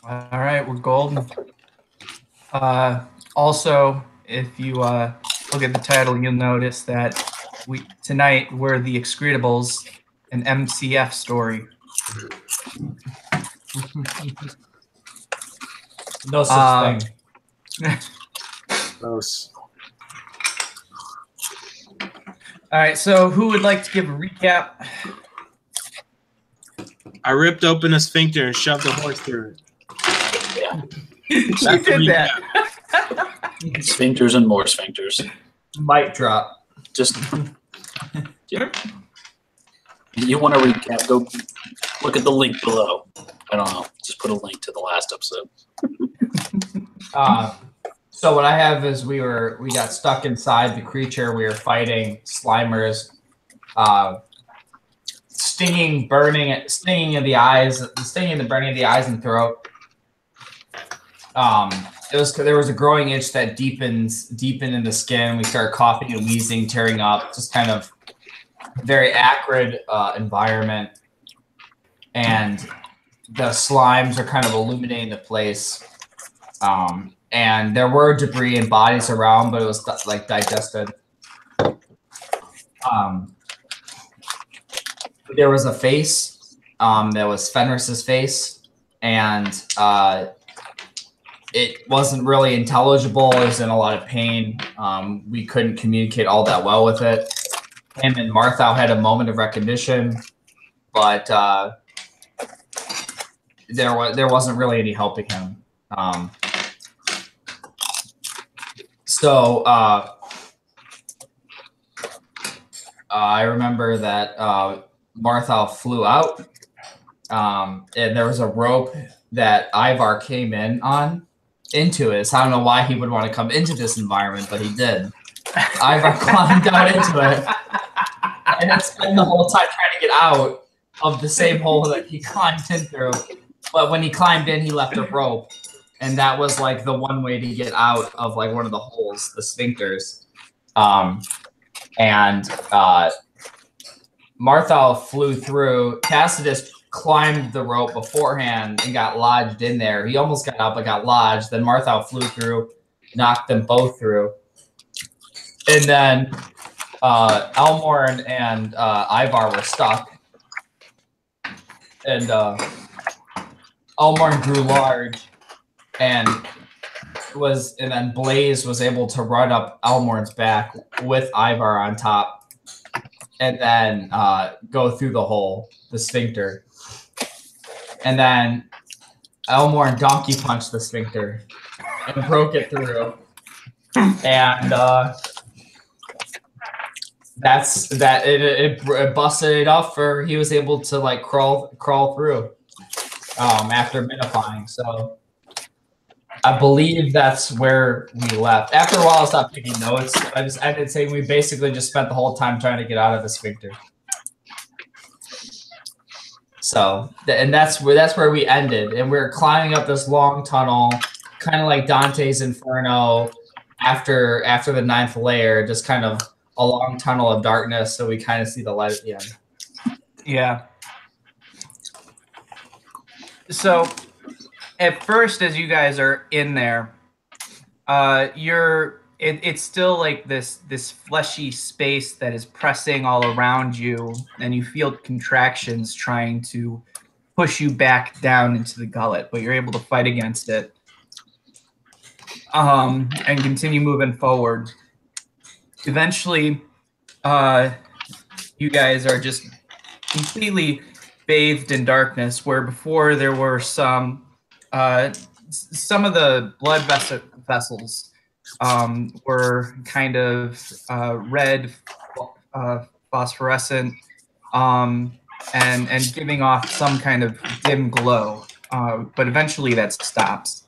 All right, we're golden. Also, if you look at the title, you'll notice that tonight we're the Excretables, an MCF story. No such thing. Gross. All right, so who would like to give a recap? I ripped open a sphincter and shoved a horse through it. You That's the did that. Sphincters and more sphincters. Mic drop. Just yeah. You want to recap? Go look at the link below. I don't know. Just put a link to the last episode. So what I have is we got stuck inside the creature. We were fighting Slimers, stinging, burning in the eyes, stinging, and burning of the eyes and throat. There was a growing itch that deepened in the skin. We started coughing and wheezing, tearing up, just kind of very acrid environment. And the slimes are kind of illuminating the place. And there were debris and bodies around, but it was like digested. There was a face that was Fenris's face, and it wasn't really intelligible. It was in a lot of pain. We couldn't communicate all that well with it. Him and Marthau had a moment of recognition, but there wasn't really any helping him. So I remember that Marthau flew out, and there was a rope that Ivar came into it. So I don't know why he would want to come into this environment, but he did. Ivar climbed out into it, and then spent the whole time trying to get out of the same hole that he climbed in through. But when he climbed in, he left a rope. And that was like the one way to get out of like one of the holes, the sphincters. Marthau flew through. Tacitus climbed the rope beforehand and got lodged in there. He almost got out, but got lodged. Then Marthau flew through, knocked them both through. And then Elmorn and Ivar were stuck. And Elmorn grew large. And then Blaze was able to run up Elmorn's back with Ivar on top, and then go through the hole, the sphincter. And then Elmorn donkey punched the sphincter and broke it through. And that's that. It busted it up for he was able to like crawl through after minifying. So. I believe that's where we left. After a while, I stopped taking notes. I just ended saying we basically just spent the whole time trying to get out of the sphincter. So, and that's where we ended. And we were climbing up this long tunnel, kind of like Dante's Inferno. After the 9th layer, just kind of a long tunnel of darkness, so we kind of see the light at the end. Yeah. So. At first, as you guys are in there, it's still like this fleshy space that is pressing all around you, and you feel contractions trying to push you back down into the gullet, but you're able to fight against it and continue moving forward. Eventually, you guys are just completely bathed in darkness, where before there were some of the blood vessels were kind of red, phosphorescent, and giving off some kind of dim glow. But eventually that stops.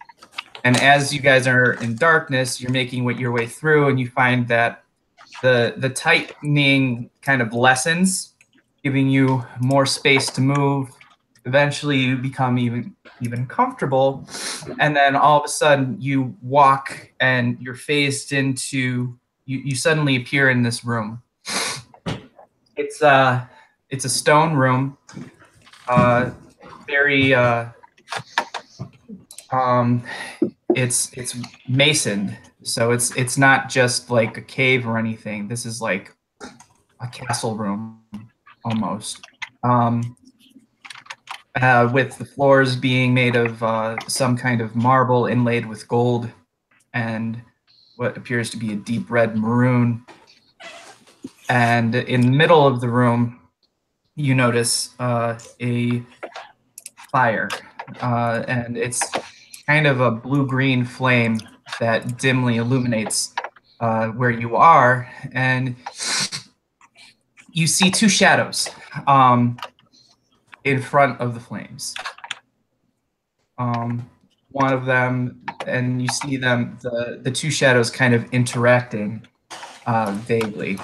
And as you guys are in darkness, you're making your way through, and you find that the tightening kind of lessens, giving you more space to move. Eventually you become even comfortable, and then all of a sudden you walk and you're phased into you suddenly appear in this room. It's a stone room, very It's masoned, so it's not just like a cave or anything. This is like a castle room almost. With the floors being made of some kind of marble inlaid with gold and what appears to be a deep red maroon. And in the middle of the room, you notice a fire, and it's kind of a blue-green flame that dimly illuminates where you are, and you see two shadows in front of the flames. One of them, and you see them, the two shadows kind of interacting vaguely.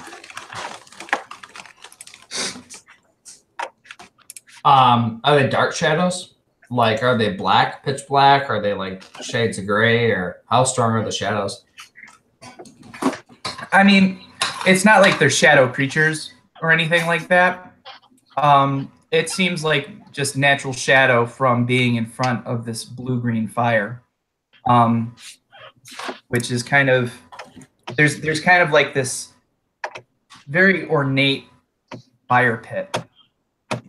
Are they dark shadows? Like, are they black, pitch black? Are they like shades of gray? Or how strong are the shadows? I mean, it's not like they're shadow creatures or anything like that. It seems like just natural shadow from being in front of this blue-green fire, which is kind of there's kind of like this very ornate fire pit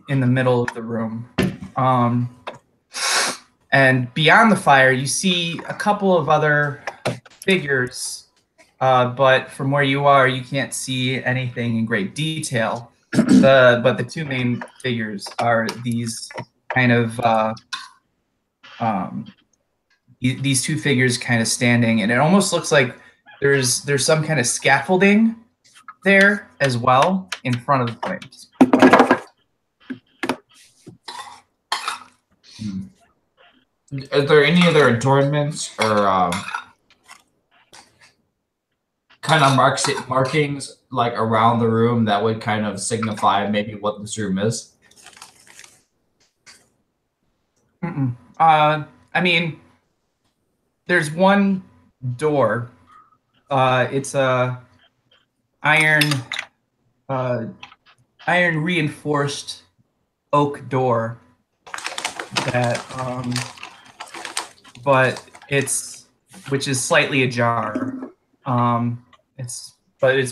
in the middle of the room. And beyond the fire, you see a couple of other figures, but from where you are, you can't see anything in great detail. But the two main figures are these kind of these two figures kind of standing, and it almost looks like there's some kind of scaffolding there as well in front of the flames. Are there any other adornments or kind of markings like around the room that would kind of signify maybe what this room is? I mean, there's one door. It's a iron reinforced oak door that but which is slightly ajar. It's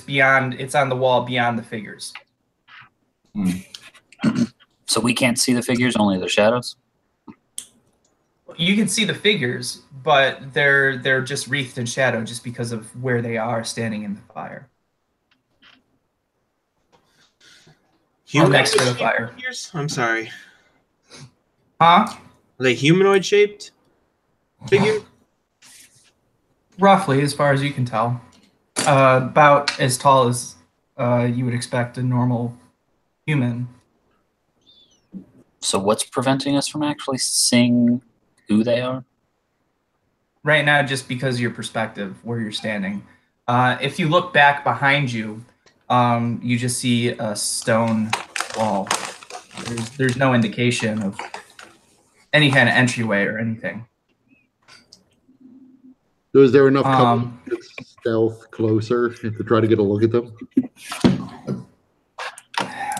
beyond, it's on the wall beyond the figures. So we can't see the figures, only the shadows? You can see the figures, but they're just wreathed in shadow just because of where they are standing in the fire. Or next to the fire. Figures? I'm sorry. Huh? Are they humanoid shaped figures? Roughly, as far as you can tell. About as tall as you would expect a normal human. So what's preventing us from actually seeing who they are? Right now, just because of your perspective, where you're standing. If you look back behind you, you just see a stone wall. There's no indication of any kind of entryway or anything. So is there enough cover to stealth closer to try to get a look at them?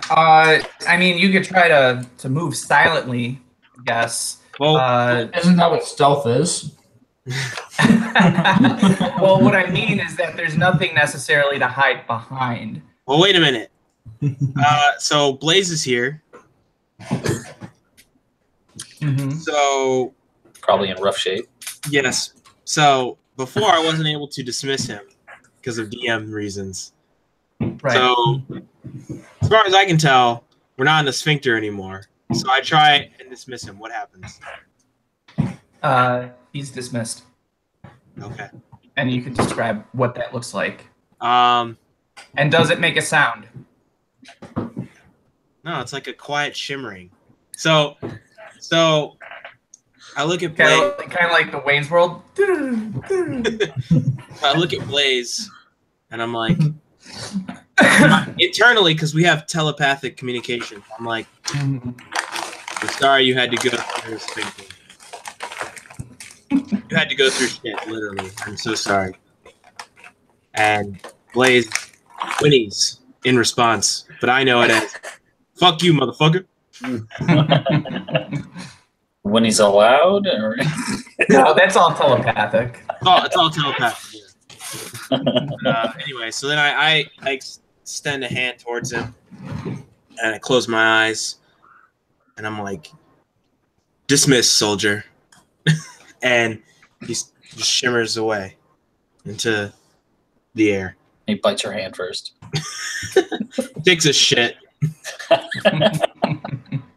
I mean, you could try to move silently, I guess. Well, Isn't that what stealth is? Well, what I mean is that there's nothing necessarily to hide behind. well, wait a minute. So Blaze is here. Mm-hmm. So Probably in rough shape. yes. So before I wasn't able to dismiss him because of DM reasons. Right. So as far as I can tell, we're not in the sphincter anymore. So I try and dismiss him. What happens? He's dismissed, Okay. and you can describe what that looks like. No, And does it make a sound? it's like a quiet shimmering. So I look at Kind Blaze. of like the Wayne's World. I look at Blaze, and I'm like, internally, because we have telepathic communication. I'm like, I'm sorry you had to go through this thing. You had to go through shit, literally. I'm so sorry. And Blaze whinnies in response, but I know it as, fuck you, motherfucker. When he's allowed? Or No, that's all telepathic. It's all telepathic. Yeah. Anyway, so then I extend a hand towards him, and I close my eyes, and I'm like, "Dismiss, soldier," and he just shimmers away into the air. He bites your hand first. Takes a shit.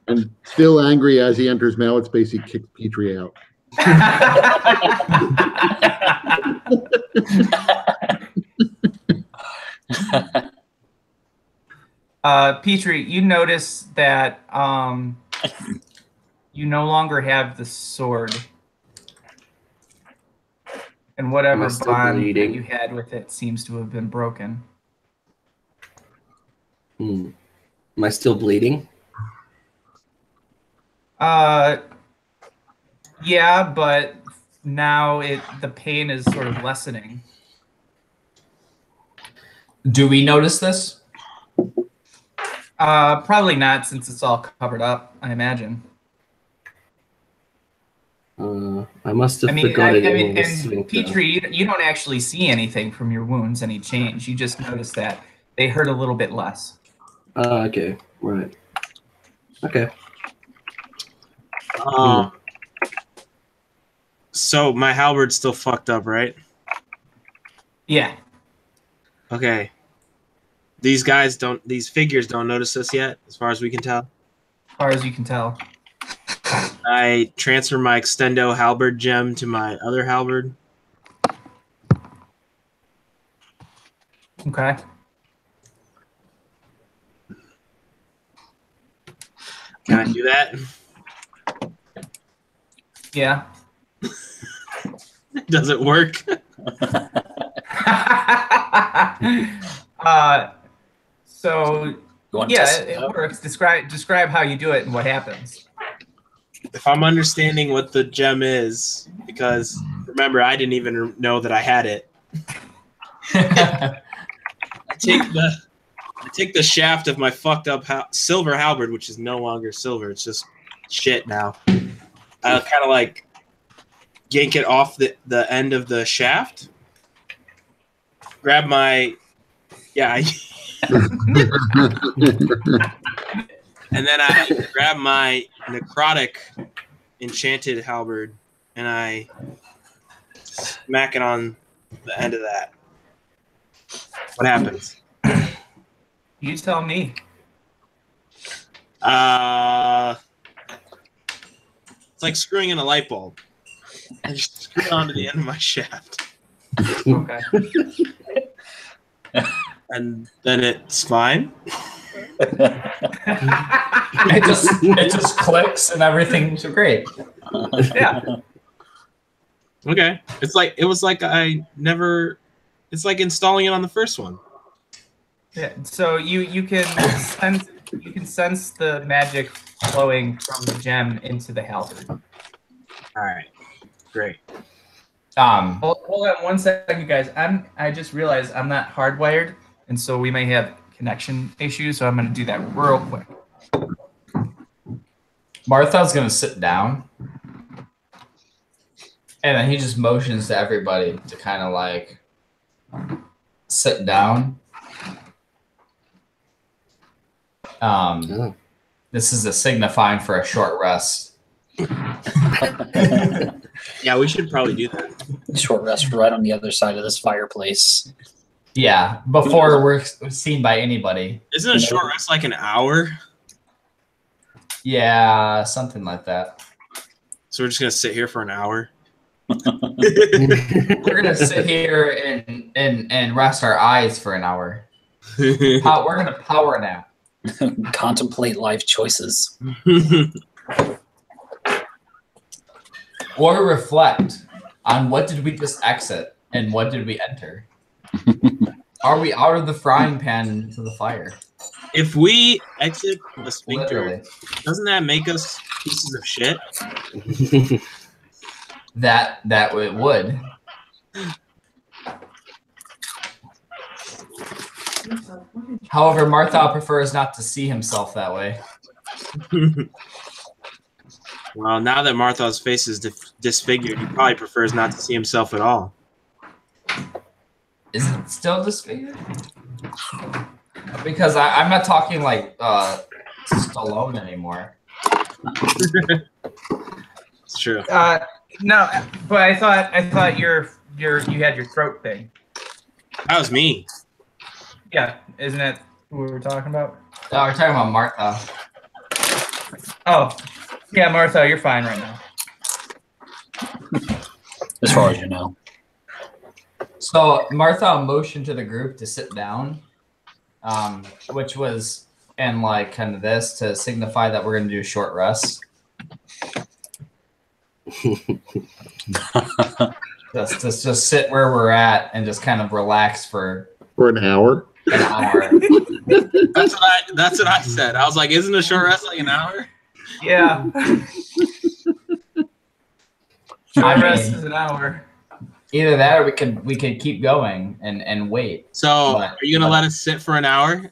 And still angry as he enters Mallet Space, he kicks Petrie out. Petrie, you notice that you no longer have the sword. And whatever bond that you had with it seems to have been broken. Am I still bleeding? Yeah, but now the pain is sort of lessening. Do we notice this? Probably not, since it's all covered up, I imagine. I must have forgotten it was and Petrie, you don't actually see anything from your wounds, any change. You just notice that they hurt a little bit less. Okay, right. Okay. So my halberd's still fucked up, right? Yeah. Okay. These figures don't notice us yet, as far as we can tell. As far as you can tell. I transfer my extendo halberd gem to my other halberd. Okay. Can I do that? Yeah. Does it work? So yeah, it works. Describe how you do it and what happens. If I'm understanding what the gem is, because remember, I didn't even know that I had it. I take the shaft of my fucked up silver halberd, which is no longer silver; it's just shit now. I'll kind of like yank it off the end of the shaft. Grab my and then I grab my necrotic enchanted halberd and I smack it on the end of that. What happens? You tell me. It's like screwing in a light bulb. I just screw it onto the end of my shaft. Okay. And then it's fine. It just clicks and everything's great. Yeah. Okay. It's like it's like installing it on the first one. Yeah. So you can sense the magic flowing from the gem into the halberd. All right. Great. Hold on one second, guys. I just realized I'm not hardwired, and so we may have connection issues. So I'm going to do that real quick. Martha's gonna sit down, and then he just motions to everybody to kind of like sit down. This is a signifying for a short rest. Yeah, we should probably do that. Short rest right on the other side of this fireplace. Yeah, before we're seen by anybody. Isn't a short rest like an hour? Yeah, something like that. So we're just gonna sit here for an hour. We're gonna sit here and rest our eyes for an hour. We're gonna power nap. Contemplate life choices. Or reflect on what did we just exit and what did we enter. Are we out of the frying pan into the fire? If we exit the sphincter, Literally. doesn't that make us pieces of shit? That it would. However, Martha prefers not to see himself that way. Well, now that Martha's face is disfigured. He probably prefers not to see himself at all. Is it still disfigured? Because I'm not talking like Stallone anymore. It's true. No, but I thought you had your throat thing. That was me. Yeah, isn't that what we were talking about? No, we're talking about Martha. Oh, yeah, Martha, you're fine right now. As far as you know. So Martha motioned to the group to sit down, which was in like kind of this to signify that we're going to do a short rest. just sit where we're at and just kind of relax for an hour. An hour. That's what I said. I was like, isn't a short rest like an hour? Yeah. Short rest is an hour. Either that or we could keep going and wait. So are you gonna let us sit for an hour?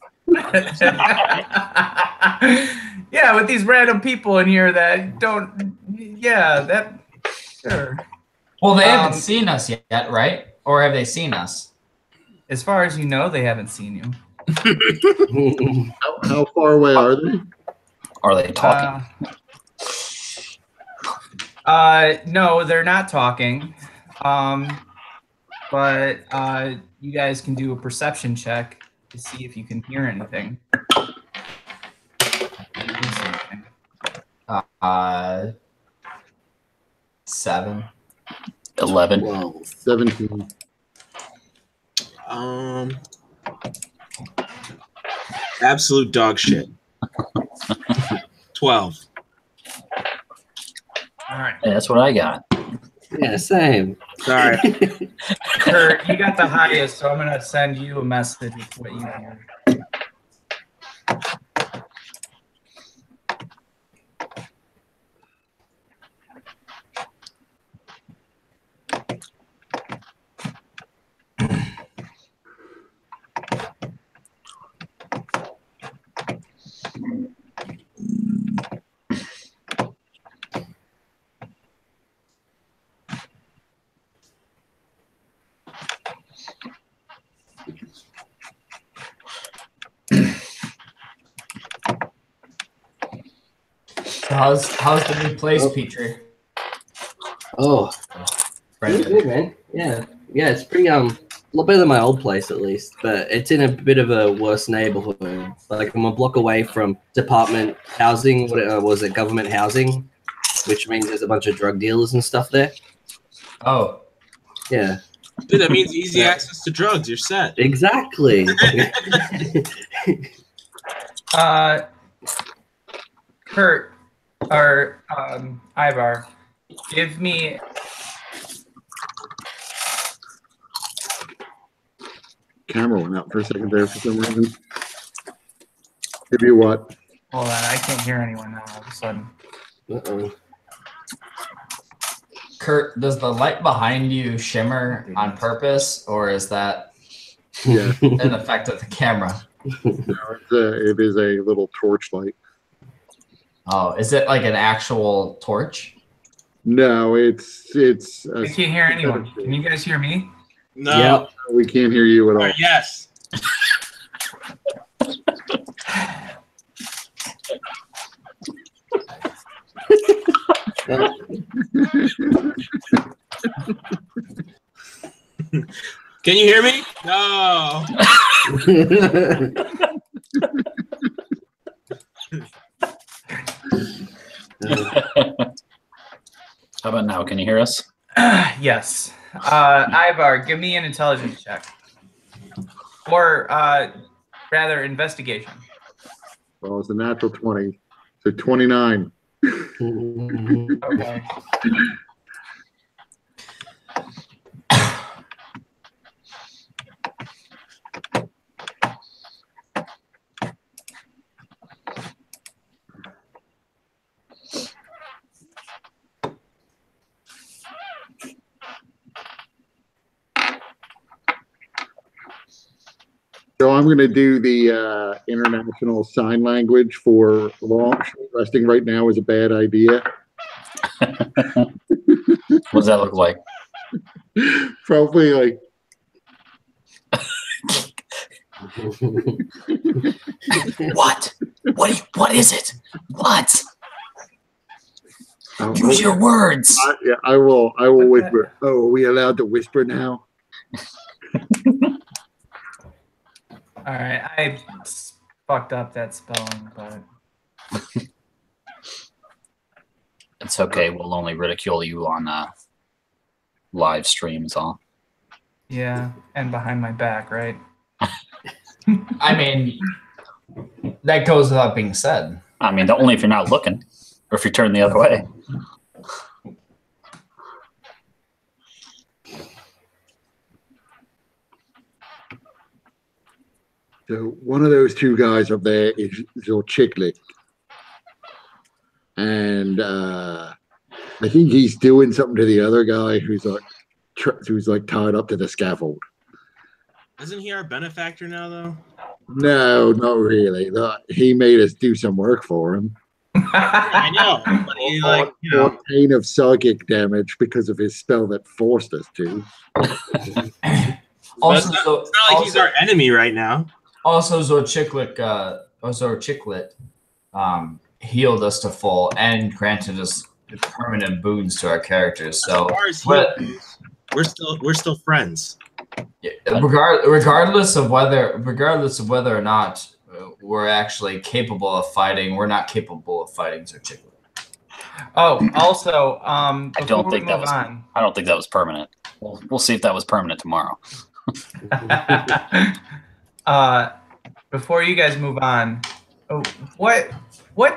Yeah, with these random people in here that don't. Yeah, that. Sure. Well, they haven't seen us yet, right? Or have they seen us? As far as you know, they haven't seen you. How far away are they? Are they talking? No, they're not talking. But you guys can do a perception check to see if you can hear anything. 7. 11. 12. 17. Absolute dog shit. 12. All right. Yeah, that's what I got. Yeah, same. Sorry. Kurt, you got the highest, so I'm gonna send you a message with what you hear. How's the new place, Petrie? Oh, pretty good, man. Yeah, it's pretty a little better than my old place at least, but it's in a bit of a worse neighborhood. Like I'm a block away from department housing. What was it? Government housing, which means there's a bunch of drug dealers and stuff there. Oh, yeah. Dude, that means easy access to drugs. You're set. Exactly. Kurt or Ivar, give me. Camera went out for a second there for some reason. Give you what? Hold on, I can't hear anyone now all of a sudden. Uh-oh. Kurt, does the light behind you shimmer on purpose, or is that Yeah. an effect of the camera? No, it is a little torch light. Oh, is it like an actual torch? No, it's. I can't hear anyone. Can you guys hear me? No. Yep. We can't hear you at all. Yes. Can you hear me? No. How about now? Can you hear us? Yes. Ivar, give me an intelligence check. Or rather, investigation. Well, it's a natural 20. So 29. Okay. So I'm going to do the international sign language for long. Resting right now is a bad idea. What does that look like? Probably like What? What is it? What? oh, Use your words. yeah, I will What whisper. Oh, are we allowed to whisper now? All right, I fucked up that spelling, but It's okay. We'll only ridicule you on live streams, all. yeah, and behind my back, right? I mean, that goes without being said. I mean, only if you're not looking, or if you turn the other way. So one of those two guys up there is your Chicklet, and I think he's doing something to the other guy who's like tied up to the scaffold. Isn't he our benefactor now, though? No, not really. He made us do some work for him. I know, but he like On pain of psychic damage because of his spell that forced us to. Also, it's not like he's our enemy right now. Also, Zorchiklet healed us to full and granted us permanent boons to our characters. So as far as he goes, we're still friends. Regardless of whether or not we're actually capable of fighting, we're not capable of fighting Zorchiklet. Oh, also, I don't think that was permanent. We'll see if that was permanent tomorrow. Before you guys move on, what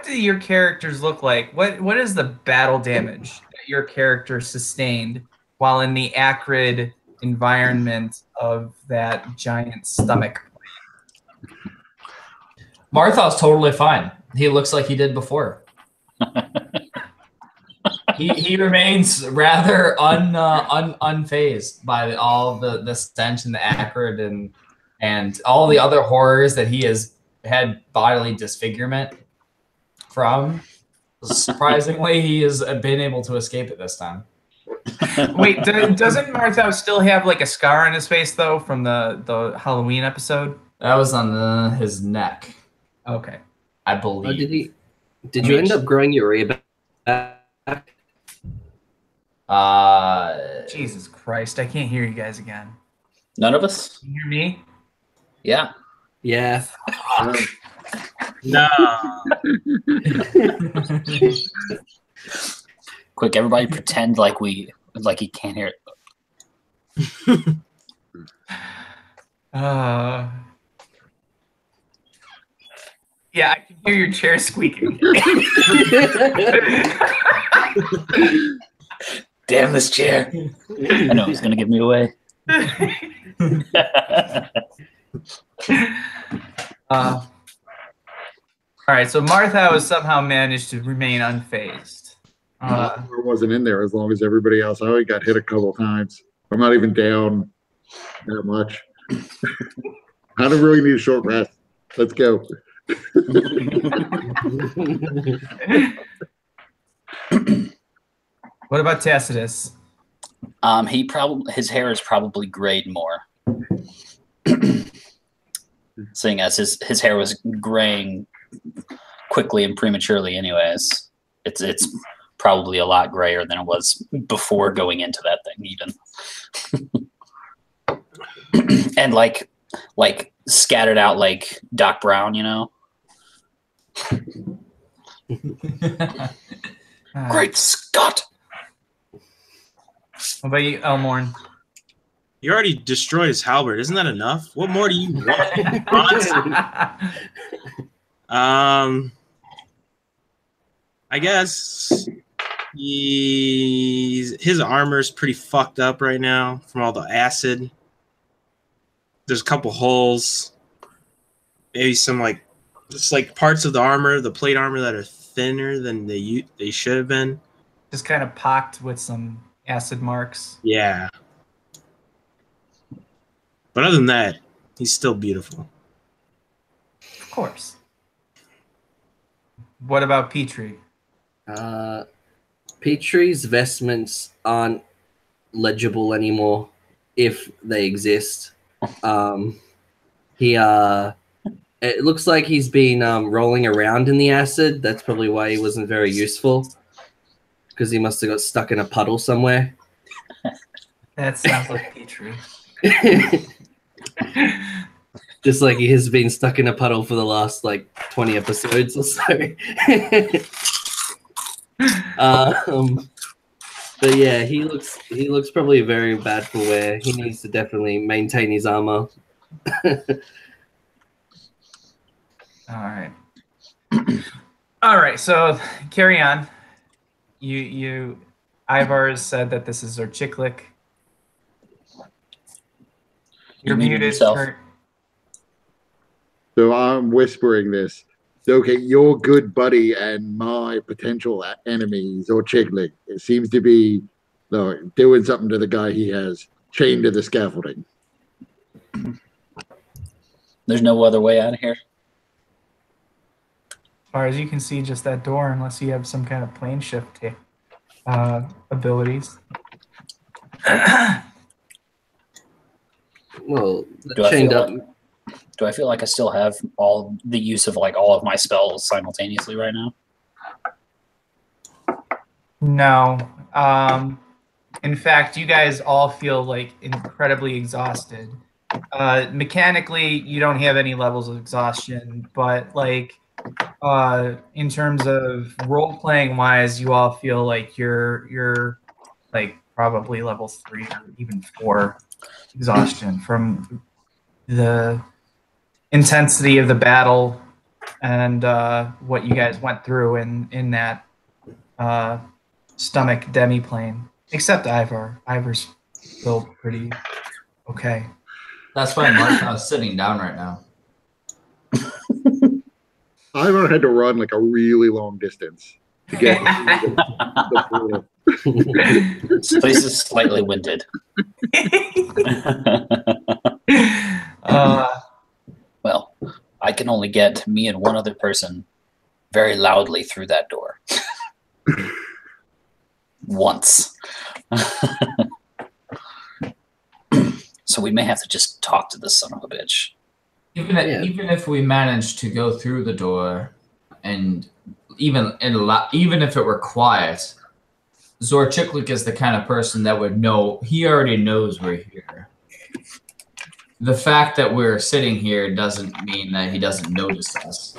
do your characters look like? What is the battle damage that your character sustained while in the acrid environment of that giant stomach? Martha's totally fine. He looks like he did before. he remains rather unfazed by all the stench and the acrid and all the other horrors that he has had bodily disfigurement from. Surprisingly, he has been able to escape it this time. Wait, doesn't Martha still have like a scar on his face though from the Halloween episode? That was on his neck. Okay. I believe. Did you end up growing your ear back? Jesus Christ, I can't hear you guys again. None of us? Can you hear me? Yeah. Yeah. No. Quick, everybody pretend like he can't hear it. Yeah, I can hear your chair squeaking. Damn this chair. I know he's gonna give me away. All right, so Martha has somehow managed to remain unfazed. I wasn't in there as long as everybody else. I only got hit a couple times. I'm not even down that much. I don't really need a short rest. Let's go. What about Tacitus? His hair is probably grayed more. Seeing as his hair was graying quickly and prematurely anyways. It's probably a lot grayer than it was before going into that thing even. And like scattered out like Doc Brown, you know? Great Scott! What about you, Elmorn? You already destroyed his halberd. Isn't that enough? What more do you want? I guess his armor's pretty fucked up right now from all the acid. There's a couple holes. Maybe some just parts of the armor, the plate armor that are thinner than they should have been. Just kind of pocked with some acid marks. Yeah. But other than that, he's still beautiful. Of course. What about Petrie? Petrie's vestments aren't legible anymore, if they exist. It looks like he's been rolling around in the acid. That's probably why he wasn't very useful, because he must have got stuck in a puddle somewhere. That sounds like Petrie. Just like he has been stuck in a puddle for the last 20 episodes or so. But yeah, he looks probably very bad for wear. He needs to definitely maintain his armor. All right. So carry on. Ivar has said that this is Zorchiklik. You're muted. yourself. Kurt. So I'm whispering this. Okay, your good buddy and my potential enemy, Zorchiklik, it seems to be doing something to the guy he has chained to the scaffolding. There's no other way out of here. As far as you can see, just that door, unless you have some kind of plane shift abilities. Well, Do I chained feel up. Do I feel like I still have all the use of all of my spells simultaneously right now? No. In fact, you guys all feel incredibly exhausted. Mechanically, you don't have any levels of exhaustion, but in terms of role playing wise, you all feel like you're probably level 3 or even 4 exhaustion from the intensity of the battle and what you guys went through in that stomach demiplane. Except Ivar. Ivar's still pretty okay. That's why Martha's sitting down right now. Ivar had to run a really long distance to get the portal. This place is slightly winded. Well, I can only get me and one other person very loudly through that door. Once. So we may have to just talk to this son of a bitch. Even if we manage to go through the door, and even if it were quiet, Zorchiklik is the kind of person that would know. He already knows we're here. The fact that we're sitting here doesn't mean that he doesn't notice us.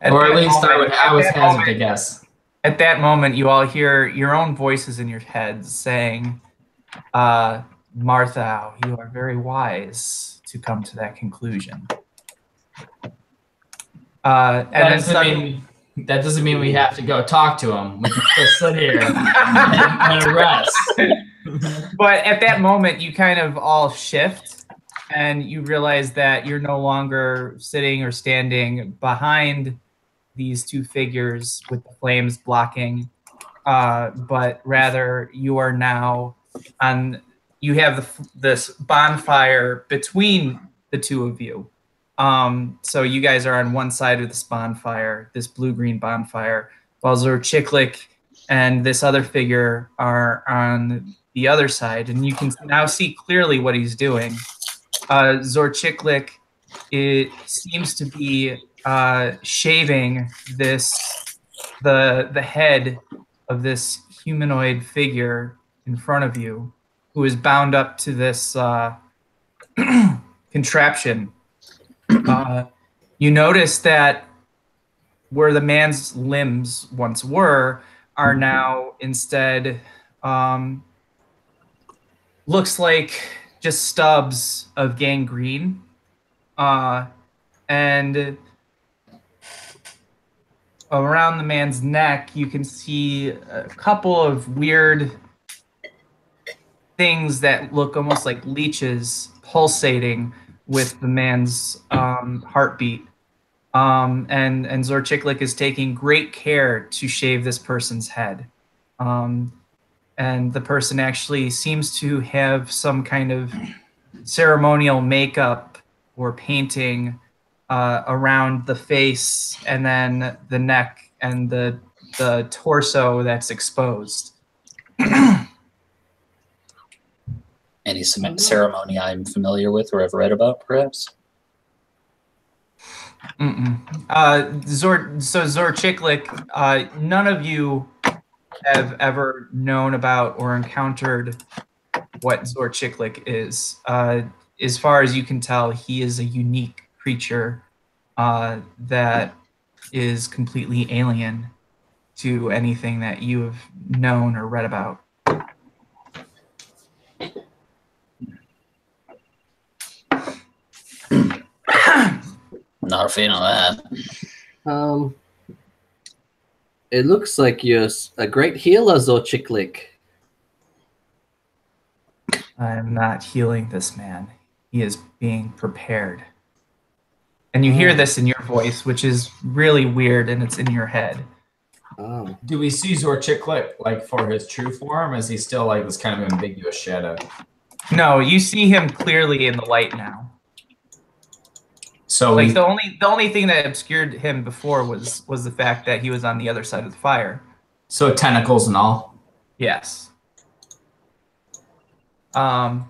Or at least I was hesitant to guess. At that moment, you all hear your own voices in your heads saying, Martha, you are very wise to come to that conclusion. That doesn't mean we have to go talk to him. We can just sit here and rest. But at that moment, you kind of all shift, and you realize that you're no longer sitting or standing behind these two figures with the flames blocking, but rather you are now on. You have this bonfire between the two of you. So you guys are on one side of this bonfire, this blue-green bonfire, while Zorchiklik and this other figure are on the other side. And you can now see clearly what he's doing. Zorchiklik, it seems to be shaving the head of this humanoid figure in front of you, who is bound up to this contraption. You notice that where the man's limbs once were are now instead looks like just stubs of gangrene. And around the man's neck, you can see a couple of weird things that look almost like leeches pulsating with the man's heartbeat. And Zorchiklik is taking great care to shave this person's head. And the person actually seems to have some kind of ceremonial makeup or painting around the face, and then the neck and the torso that's exposed. Any ceremony I'm familiar with or have read about, perhaps? Zorchiklik, none of you have ever known about or encountered what Zorchiklik is. As far as you can tell, he is a unique creature that is completely alien to anything that you have known or read about. Not a fan of that. It looks like you're a great healer, Zorchiklik. I am not healing this man. He is being prepared. And you hear this in your voice, which is really weird, and it's in your head. Oh. Do we see Zorchiklik like for his true form? Is he still like this kind of ambiguous shadow? No, you see him clearly in the light now. So like the only thing that obscured him before was the fact that he was on the other side of the fire. So tentacles and all. Yes. So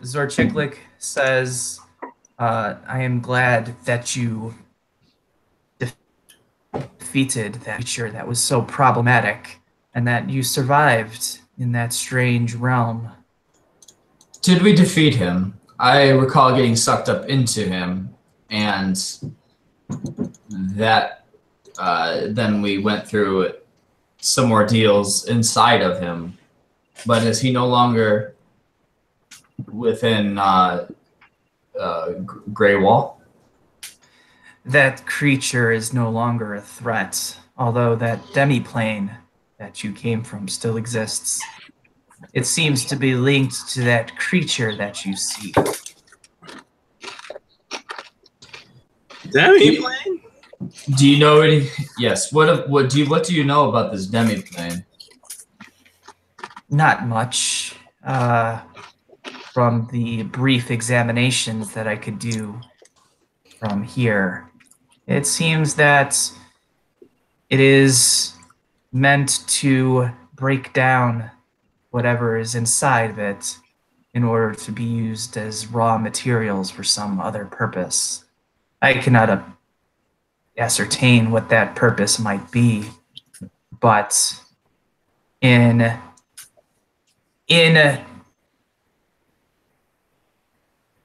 Zorchiklik says, I am glad that you defeated that creature that was so problematic and that you survived in that strange realm. Did we defeat him? I recall getting sucked up into him, and that then we went through some ordeals inside of him. But is he no longer within Grey Wall? That creature is no longer a threat, although that demi-plane that you came from still exists. It seems to be linked to that creature that you see. Demi-plane? Do you know any? Yes. What do you know about this demi-plane? Not much. From the brief examinations that I could do from here, it seems that it is meant to break down whatever is inside of it in order to be used as raw materials for some other purpose. I cannot ascertain what that purpose might be, but in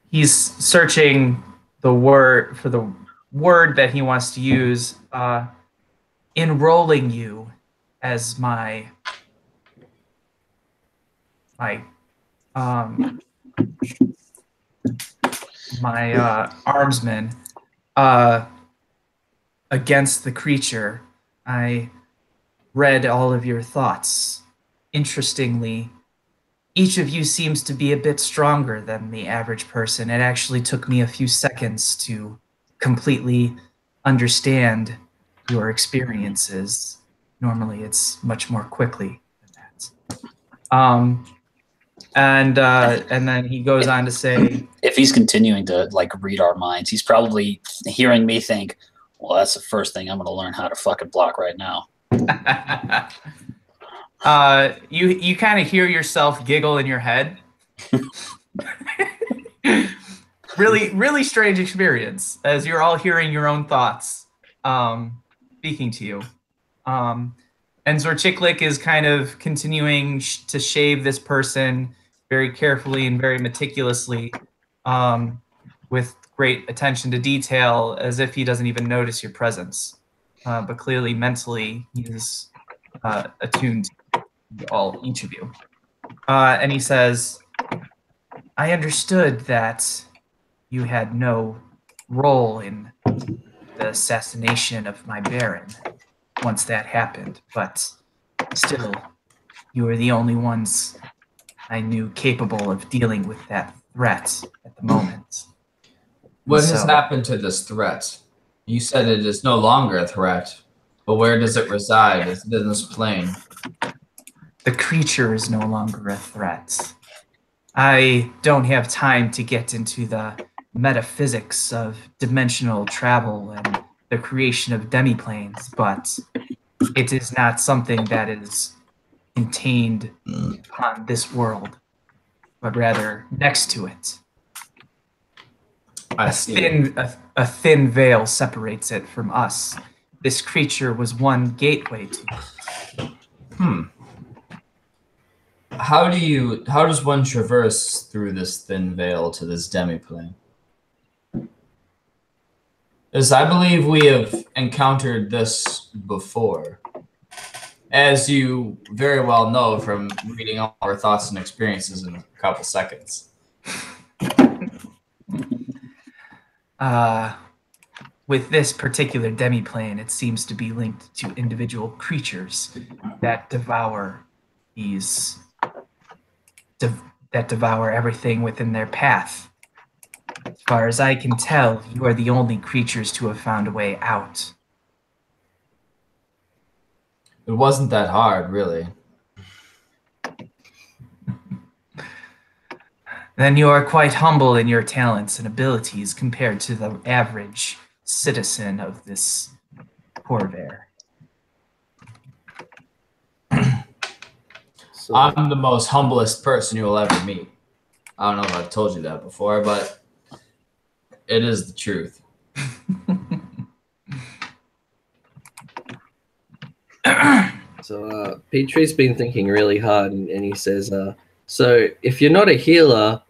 he's searching the word that he wants to use, enrolling you as my armsman against the creature. I read all of your thoughts. Interestingly, each of you seems to be a bit stronger than the average person. It actually took me a few seconds to completely understand your experiences. Normally, it's much more quickly than that. And then he goes on to say, if he's continuing to like read our minds, he's probably hearing me think, well, that's the first thing I'm going to learn how to fucking block right now. You kind of hear yourself giggle in your head. Really strange experience as you're all hearing your own thoughts speaking to you. And Zorchiklik is kind of continuing to shave this person very carefully and very meticulously with great attention to detail, as if he doesn't even notice your presence. But clearly, mentally, he is attuned to each of you. And he says, I understood that you had no role in the assassination of my Baron once that happened, but still, you were the only ones I knew capable of dealing with that threat at the moment. What has happened to this threat? You said it is no longer a threat, but where does it reside? Is it in this plane? The creature is no longer a threat. I don't have time to get into the metaphysics of dimensional travel and the creation of demiplanes, but it is not something that is contained upon this world, but rather next to it. I see. A thin veil separates it from us. This creature was one gateway to it. How does one traverse through this thin veil to this demiplane? As I believe we have encountered this before. As you very well know from reading all our thoughts and experiences in a couple seconds. With this particular demiplane, it seems to be linked to individual creatures that devour these, that devour everything within their path. As far as I can tell, you are the only creatures to have found a way out. It wasn't that hard, really. Then you are quite humble in your talents and abilities compared to the average citizen of this Corvair. So, I'm the most humblest person you will ever meet. I don't know if I've told you that before, but it is the truth. so Petrie's been thinking really hard, and he says, so if you're not a healer,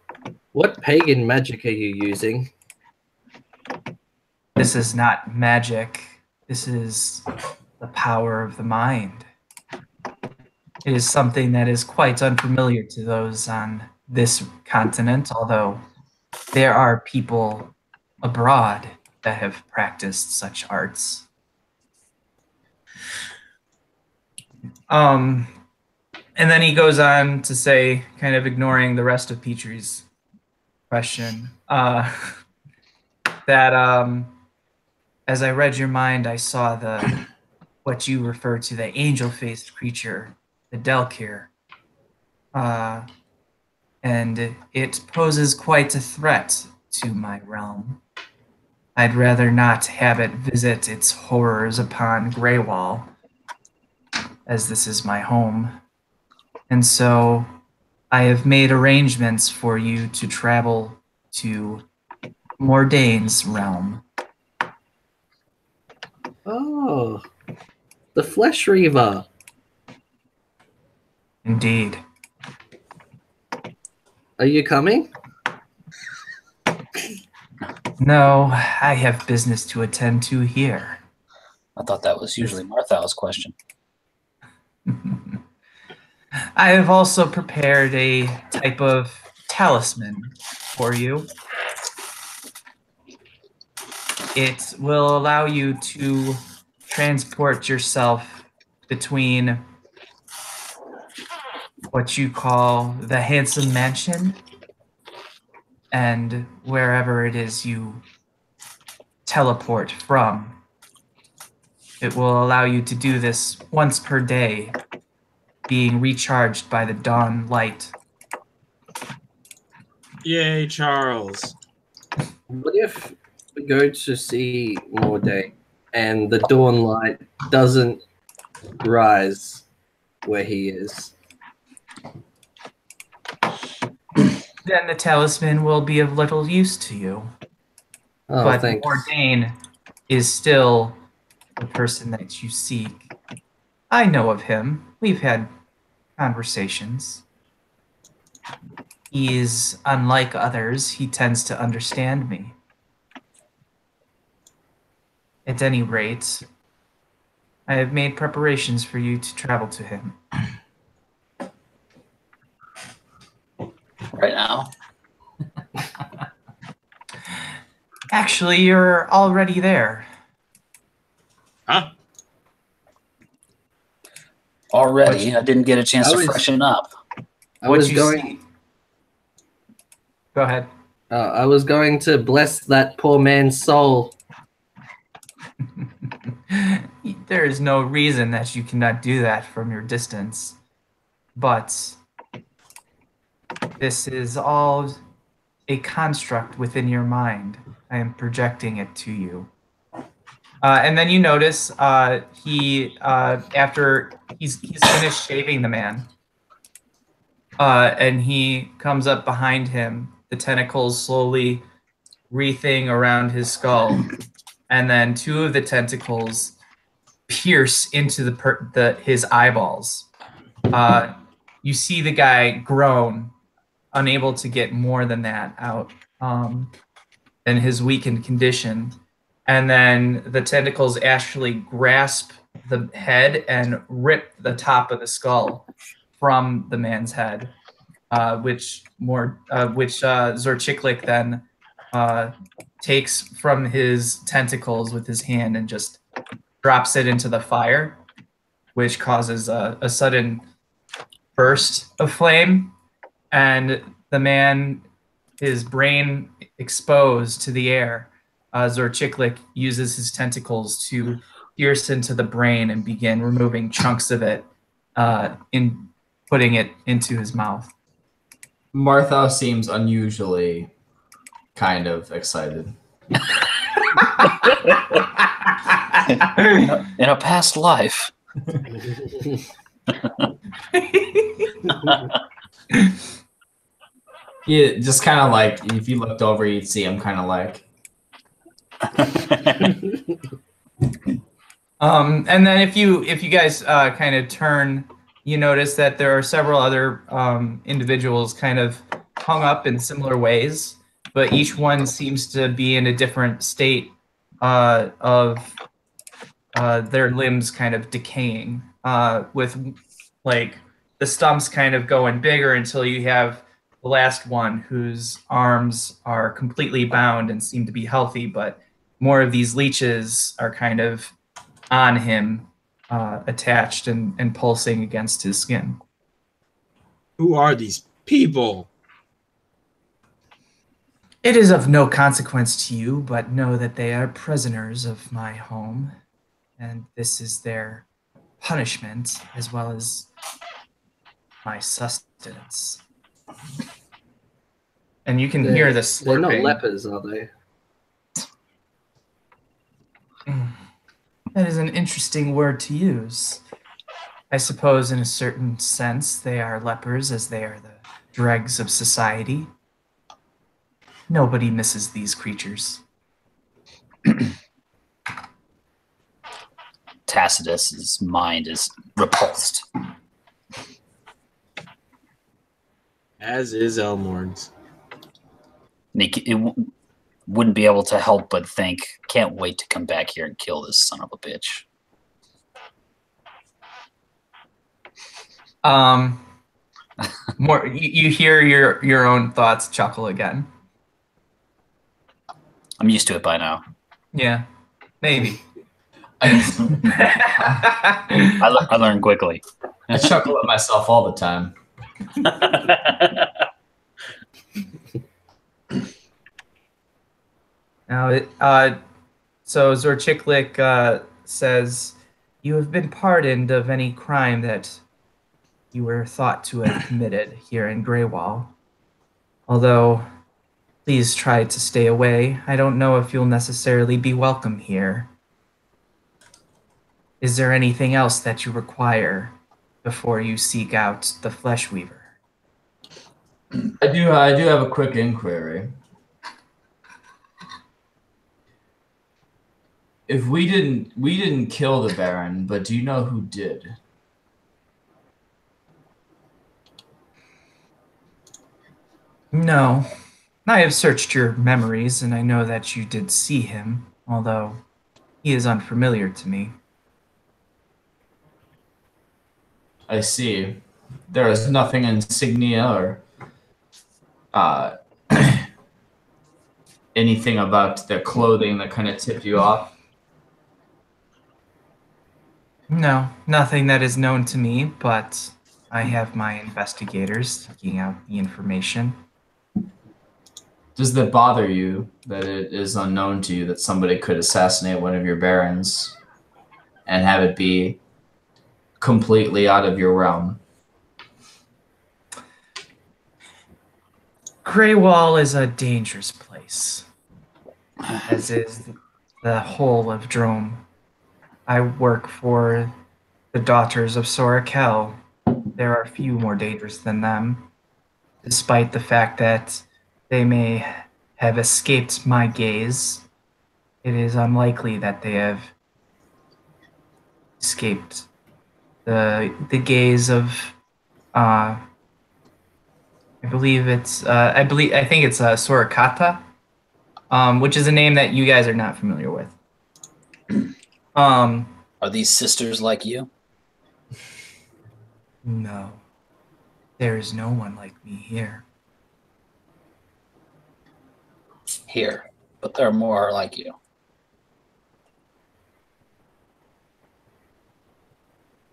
what pagan magic are you using? This is not magic. This is the power of the mind. It is something that is quite unfamiliar to those on this continent, although there are people abroad that have practiced such arts. And then he goes on to say, kind of ignoring the rest of Petrie's question, that as I read your mind, I saw what you refer to the angel-faced creature, the Delkir, and it poses quite a threat to my realm. I'd rather not have it visit its horrors upon Greywall, as this is my home. And so I have made arrangements for you to travel to Mordane's realm. Oh, the Flesh Reaver. Indeed. Are you coming? No, I have business to attend to here. I thought that was usually Marthal's question. I have also prepared a type of talisman for you. It will allow you to transport yourself between what you call the Handsome Mansion and wherever it is you teleport from. It will allow you to do this once per day, being recharged by the dawn light. Yay, Charles. What if we go to see Morday and the dawn light doesn't rise where he is? Then the talisman will be of little use to you. Oh, but thanks. Mordain is still the person that you seek. I know of him. We've had conversations. He is unlike others. He tends to understand me. At any rate, I have made preparations for you to travel to him. Right now. Actually, you're already there. Huh? Already, I didn't get a chance to freshen up. I was going. Go ahead. I was going to bless that poor man's soul. There is no reason that you cannot do that from your distance. But this is all a construct within your mind. I am projecting it to you. And then you notice after he's finished shaving the man, and he comes up behind him, the tentacles slowly wreathing around his skull, and then two of the tentacles pierce into his eyeballs. You see the guy groan, unable to get more than that out in his weakened condition. And then the tentacles actually grasp the head and rip the top of the skull from the man's head, which Zorchiklik then takes from his tentacles with his hand and just drops it into the fire, which causes a sudden burst of flame, and the man, his brain exposed to the air. Zorchiklik uses his tentacles to pierce into the brain and begin removing chunks of it, in putting it into his mouth. Martha seems unusually kind of excited. In a past life. Yeah, just kind of like if you looked over, you'd see him kind of like. And then if you guys kind of turn, you notice that there are several other individuals kind of hung up in similar ways, but each one seems to be in a different state of their limbs kind of decaying, with like the stumps kind of going bigger until you have the last one whose arms are completely bound and seem to be healthy, but more of these leeches are kind of on him, attached and pulsing against his skin. Who are these people? It is of no consequence to you, but know that they are prisoners of my home, and this is their punishment as well as my sustenance. And you can hear the slurping. They're not lepers, are they? That is an interesting word to use. I suppose in a certain sense they are lepers, as they are the dregs of society. Nobody misses these creatures. Tacitus's mind is repulsed. As is Elmord's. It wouldn't be able to help but think, can't wait to come back here and kill this son of a bitch. More you hear your own thoughts chuckle again. I'm used to it by now. Yeah, maybe. I learn quickly. I chuckle at myself all the time. Now, so Zorchiklik says, "You have been pardoned of any crime that you were thought to have committed here in Greywall. Although, please try to stay away. I don't know if you'll necessarily be welcome here. Is there anything else that you require before you seek out the Flesh Weaver?" I do have a quick inquiry. If we didn't kill the Baron, but do you know who did? No. I have searched your memories, and I know that you did see him, although he is unfamiliar to me. I see. There is nothing insignia or anything about their clothing that kind of tipped you off? No, nothing that is known to me, but I have my investigators seeking out the information. Does that bother you that it is unknown to you that somebody could assassinate one of your barons and have it be completely out of your realm? Grey Wall is a dangerous place, as is the whole of Drome. I work for the Daughters of Sorakel. There are few more dangerous than them, despite the fact that they may have escaped my gaze. It is unlikely that they have escaped the gaze of I think it's Sorakata, which is a name that you guys are not familiar with. Are these sisters like you? No. There is no one like me here. Here, but there are more like you.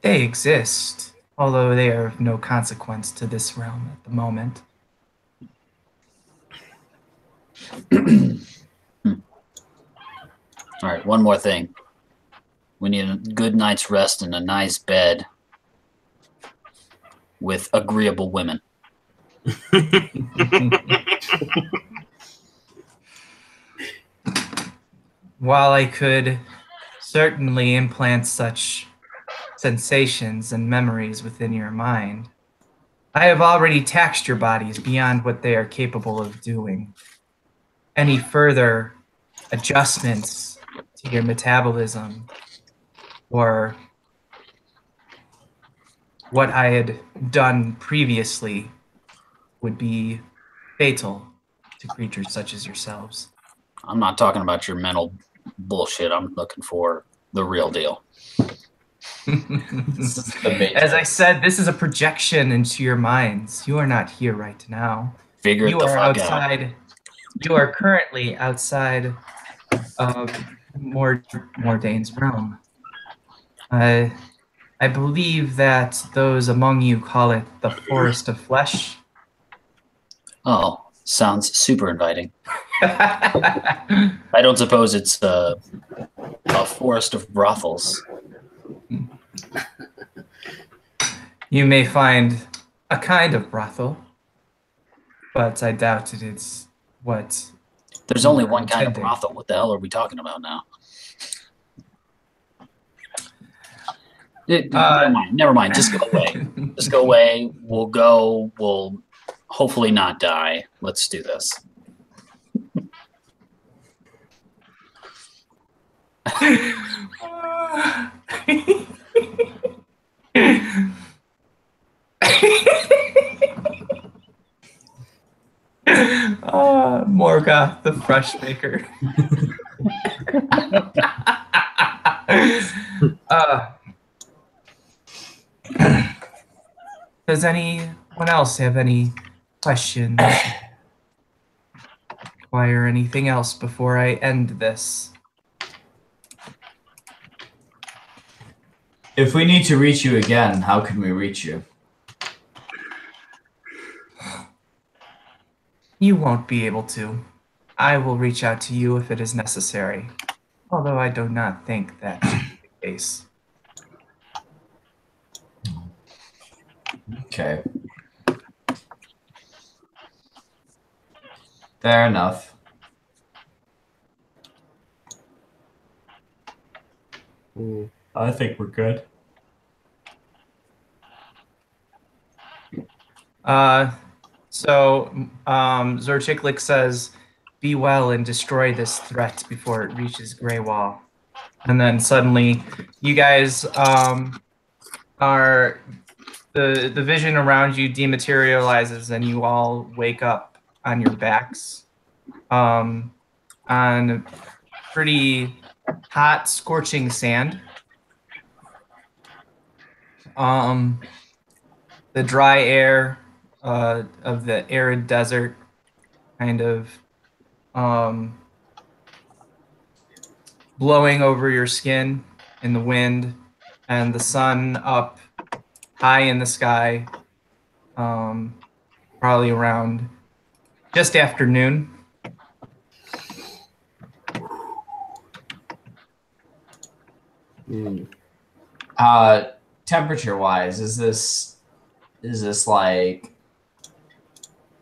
They exist, although they are of no consequence to this realm at the moment. All right, one more thing. We need a good night's rest and a nice bed with agreeable women. While I could certainly implant such sensations and memories within your mind, I have already taxed your bodies beyond what they are capable of doing. Any further adjustments to your metabolism or what I had done previously would be fatal to creatures such as yourselves. I'm not talking about your mental bullshit. I'm looking for the real deal. As I said, this is a projection into your minds. You are not here right now. Figure You it the are fuck outside. out. You are currently outside of Mordane's realm. I believe that those among you call it the Forest of Flesh. Oh, sounds super inviting. I don't suppose it's a forest of brothels. You may find a kind of brothel, but I doubt it's what. There's only one kind of brothel. What the hell are we talking about now? Never mind. Just go away. Just go away. We'll go. We'll hopefully not die. Let's do this. Morgoth, the fresh maker. Does anyone else have any questions? Require anything else before I end this? If we need to reach you again, how can we reach you? You won't be able to. I will reach out to you if it is necessary, although I do not think that should be the case. Okay. Fair enough. I think we're good. Zorchiklik says, "Be well and destroy this threat before it reaches Grey Wall." And then suddenly, you guys are the vision around you dematerializes, and you all wake up on your backs, on pretty hot, scorching sand. The dry air of the arid desert kind of blowing over your skin in the wind, and the sun up high in the sky, probably around just after noon. Temperature wise, is this like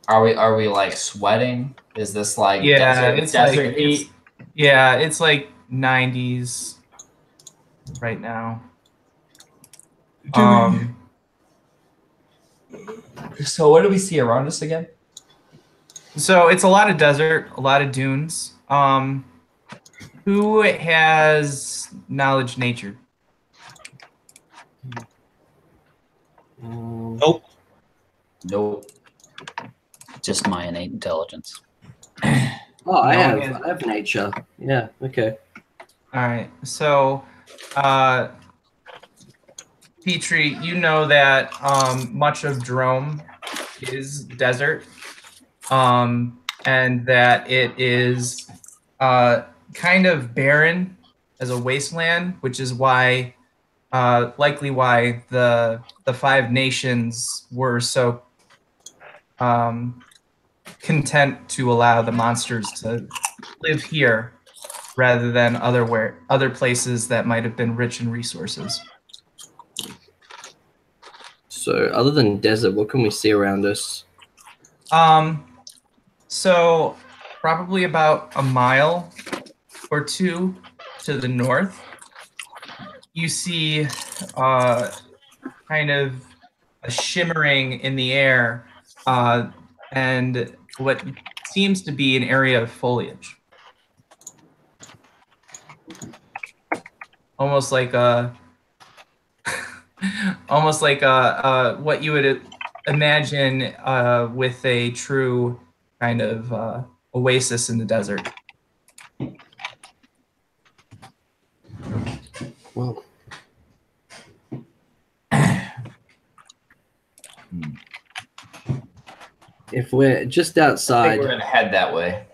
Are we like sweating? Is this like it's desert like heat? it's like 90s right now. So what do we see around us again? So it's a lot of desert, a lot of dunes. Who has knowledge nature? Nope. Nope. Just my innate intelligence. Oh, I No one have nature. Yeah. Okay. All right. So, Petrie, you know that much of Drome is desert, and that it is kind of barren as a wasteland, which is why, likely why the 5 nations were so content to allow the monsters to live here rather than other places that might have been rich in resources. So, other than desert, what can we see around us? So probably about a mile or 2 to the north, you see kind of a shimmering in the air and what seems to be an area of foliage. Almost like what you would imagine with a true kind of oasis in the desert. Well, if we're just I think outside, we're gonna head that way,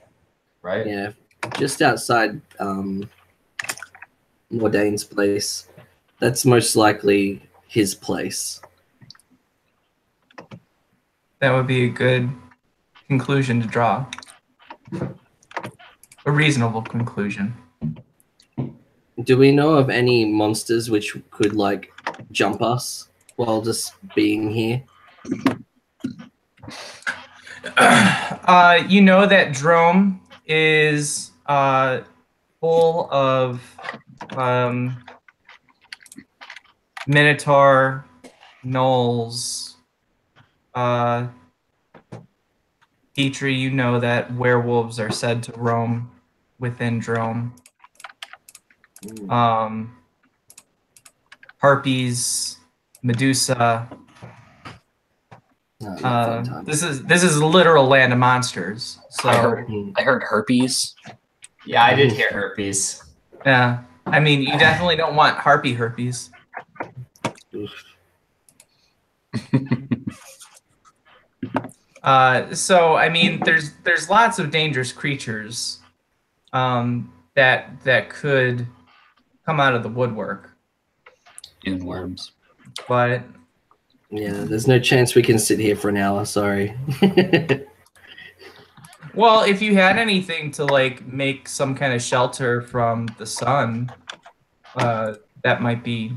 right? yeah, just outside Mordane's place, that's most likely his place. That would be a good conclusion to draw. A reasonable conclusion. Do we know of any monsters which could like jump us while just being here? You know that Drome is full of Minotaur, gnolls. Petrie, you know that werewolves are said to roam within Drome. Harpies, Medusa. This is a literal land of monsters. So I heard herpes. Yeah, I did hear herpes. yeah, I mean, you definitely don't want harpy herpes. So I mean, there's lots of dangerous creatures that could come out of the woodwork. Dune worms. But Yeah, there's no chance we can sit here for an hour. Sorry. well, if you had anything to like make some kind of shelter from the sun, that might be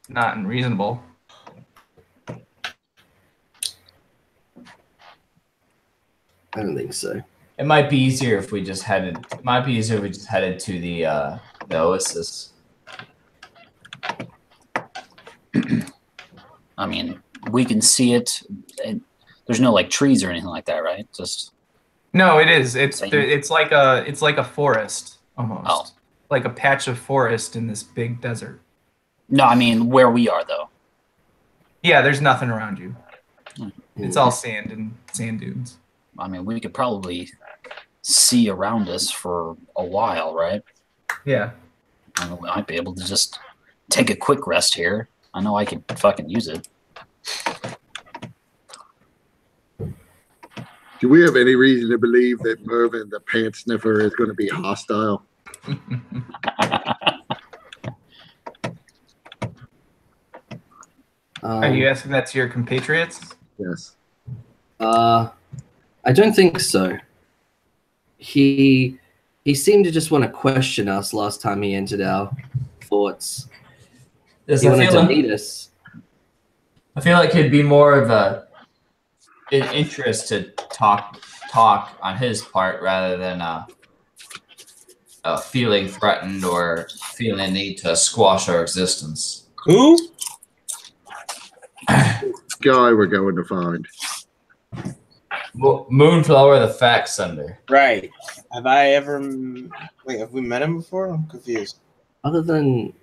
not unreasonable. I don't think so. It might be easier if we just headed. It might be easier if we just headed to the oasis. I mean, we can see it. There's no like trees or anything like that, right? Just No, it is. Same. It's like a forest almost. Oh. Like a patch of forest in this big desert. no. I mean, where we are though. Yeah, there's nothing around you. Hmm. It's all sand and sand dunes. I mean, we could probably see around us for a while, right? Yeah. I mean, we might be able to just take a quick rest here. I know I could fucking use it. Do we have any reason to believe that Mervin, the pant sniffer, is going to be hostile? Are you asking that to your compatriots? Yes. I don't think so. He seemed to just want to question us last time he entered our forts. Does He I wanted feel to like meet us. I feel like he'd be more of a interest to talk on his part rather than feeling threatened or feeling a need to squash our existence. Who? Guy we're going to find. Moonflower, the fax sender. Right. Have I ever? Wait, have we met him before? I'm confused. Other than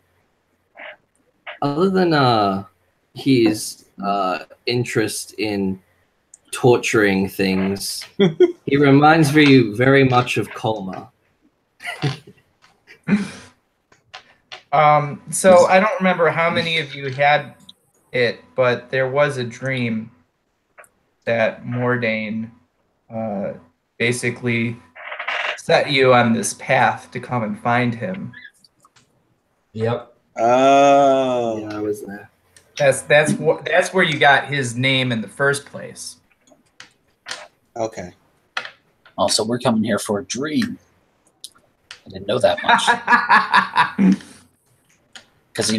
his interest in torturing things, he reminds me very much of Colma. So I don't remember how many of you had it, but there was a dream that Mordain basically set you on this path to come and find him. Yep. Oh. Yeah, I was there. That's where you got his name in the first place. Okay. Also, we're coming here for a dream. I didn't know that much. Because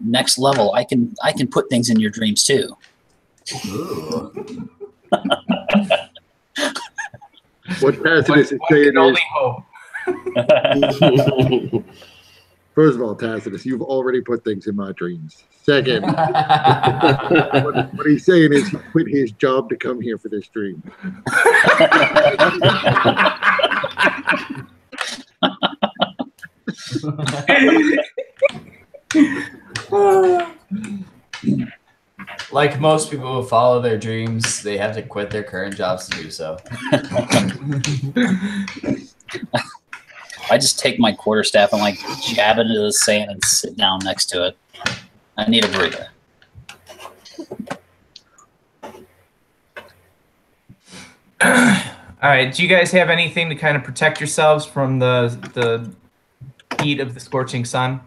next level, I can put things in your dreams too. Ooh. What Tacitus is One saying can only is, hope. first of all, Tacitus, you've already put things in my dreams. Second, what he's saying is he quit his job to come here for this dream. Like most people who follow their dreams, they have to quit their current jobs to do so. I just take my quarterstaff and like jab it into the sand and sit down next to it. I need a breather. All right. Do you guys have anything to kind of protect yourselves from the heat of the scorching sun?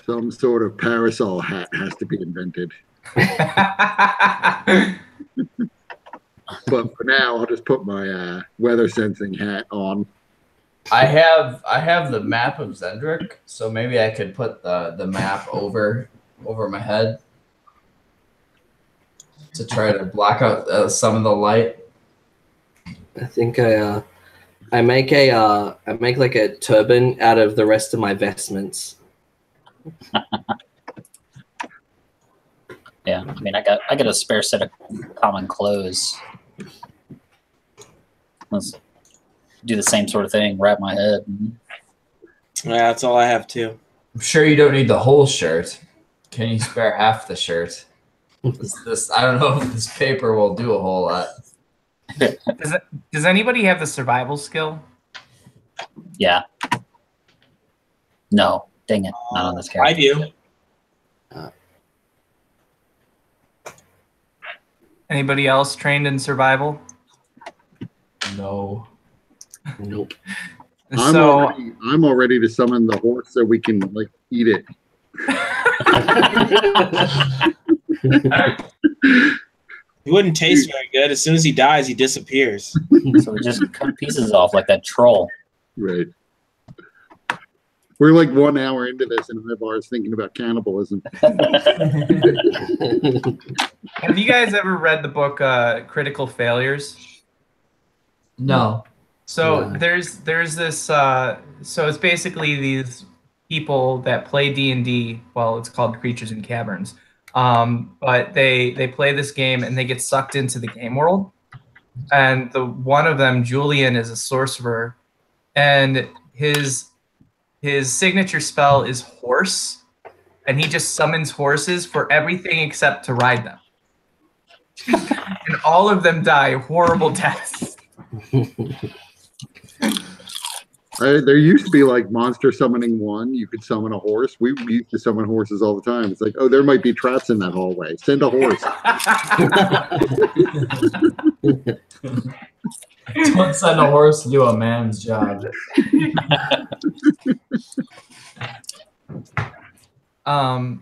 Some sort of parasol hat has to be invented. But for now, I'll just put my weather sensing hat on. I have the map of Zendrick, so maybe I could put the map over my head to try to block out some of the light. I think I make like a turban out of the rest of my vestments. Yeah, I mean, I got a spare set of common clothes. Let's do the same sort of thing. Wrap my head. Yeah, that's all I have too. I'm sure you don't need the whole shirt. Can you spare half the shirt? This I don't know if this paper will do a whole lot. Does anybody have the survival skill? Yeah. No, dang it, not on this character. I do. Anybody else trained in survival? No. Nope. I'm all ready to summon the horse so we can like eat it. He wouldn't taste very good. As soon as he dies, he disappears. So we just cut pieces off like that troll. Right. We're like 1 hour into this, and Ivar's thinking about cannibalism. Have you guys ever read the book Critical Failures? No. So Yeah. there's this so it's basically these people that play D&D. Well, it's called Creatures in Caverns. But they play this game and they get sucked into the game world. And one of them, Julian, is a sorcerer, and his signature spell is horse, and he just summons horses for everything except to ride them. And all of them die horrible deaths. There used to be like monster summoning 1. You could summon a horse. We used to summon horses all the time. It's like, oh, there might be traps in that hallway. Send a horse. Don't send a horse to do a man's job.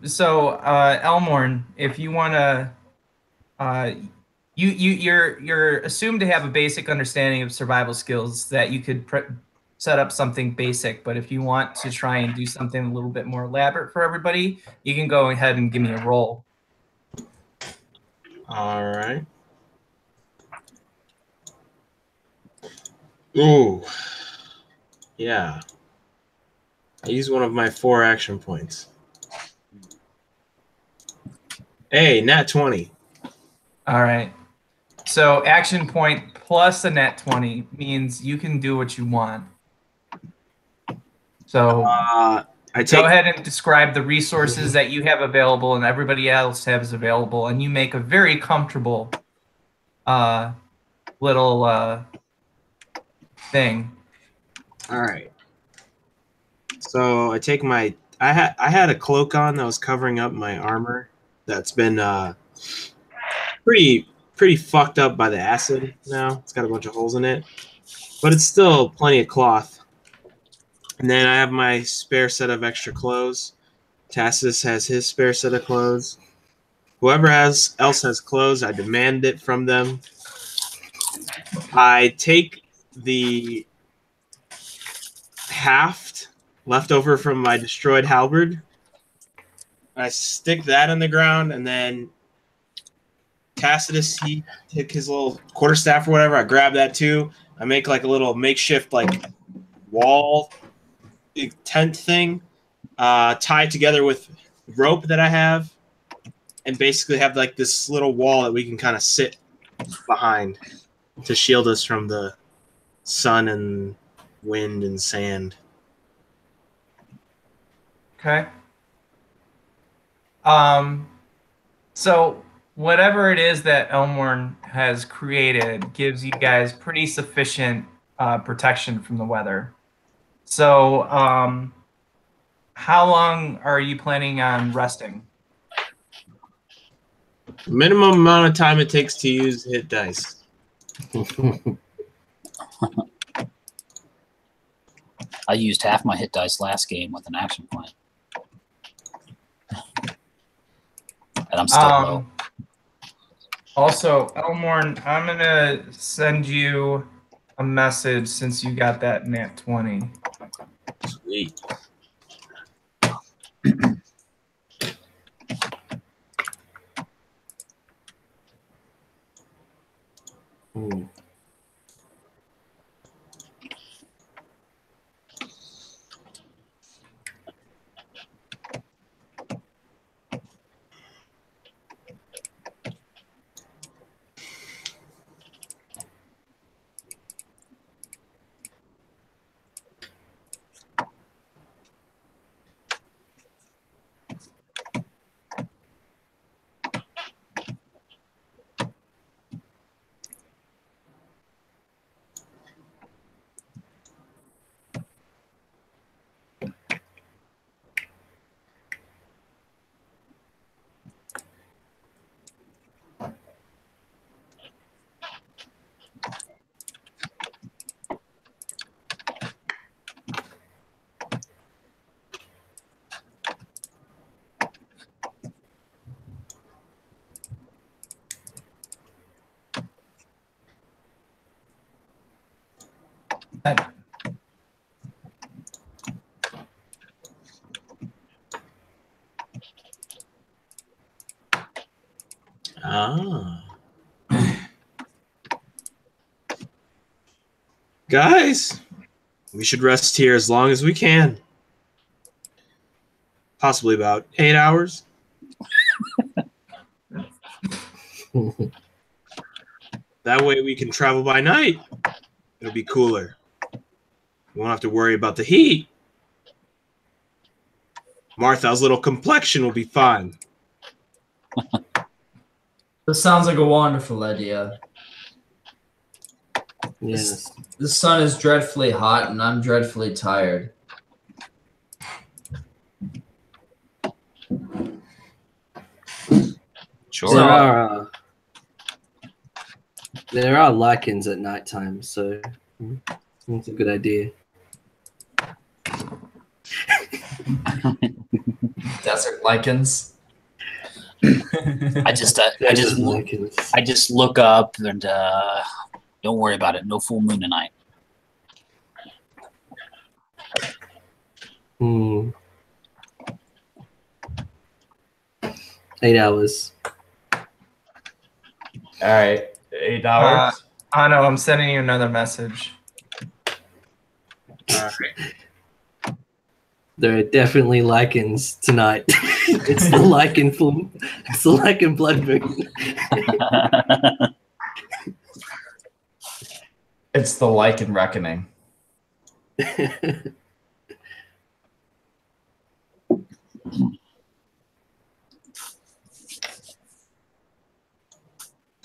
So Elmorn, if you want to, you're assumed to have a basic understanding of survival skills that you could set up something basic, but if you want to try and do something a little bit more elaborate for everybody, you can go ahead and give me a roll. All right. Ooh. Yeah. I use one of my 4 action points. Hey, nat 20. All right. So action point plus a nat 20 means you can do what you want. So I take. go ahead and describe the resources that you have available and everybody else has available, and you make a very comfortable little thing. All right. So I take my. I had a cloak on that was covering up my armor. That's been pretty fucked up by the acid now. It's got a bunch of holes in it, but it's still plenty of cloth. And then I have my spare set of extra clothes. Tacitus has his spare set of clothes. Whoever else has clothes, I demand it from them. I take the haft left over from my destroyed halberd. I stick that in the ground, and then Tacitus, he took his little quarterstaff or whatever. I grab that too. I make like a little makeshift like wall tent thing, tied together with rope that I have, and basically have like this little wall that we can kind of sit behind to shield us from the sun and wind and sand. Okay. So whatever it is that Elmorn has created gives you guys pretty sufficient protection from the weather. So how long are you planning on resting? Minimum amount of time it takes to use hit dice. I used half my hit dice last game with an action point. And I'm still low. Also, Elmorn, I'm going to send you a message since you got that nat 20. Sweet. Ooh. Guys, we should rest here as long as we can. Possibly about 8 hours. That way we can travel by night. It'll be cooler. We won't have to worry about the heat. Martha's little complexion will be fine. This sounds like a wonderful idea. Yes. The sun is dreadfully hot and I'm dreadfully tired. Sure. There are lichens at nighttime, so it's a good idea. Desert lichens. I just look up and don't worry about it. No full moon tonight. 8 hours. All right, 8 hours. I know. I'm sending you another message. All right. There are definitely lichens tonight. It's the lichen full. It's the lichen blood moon. It's the lichen reckoning.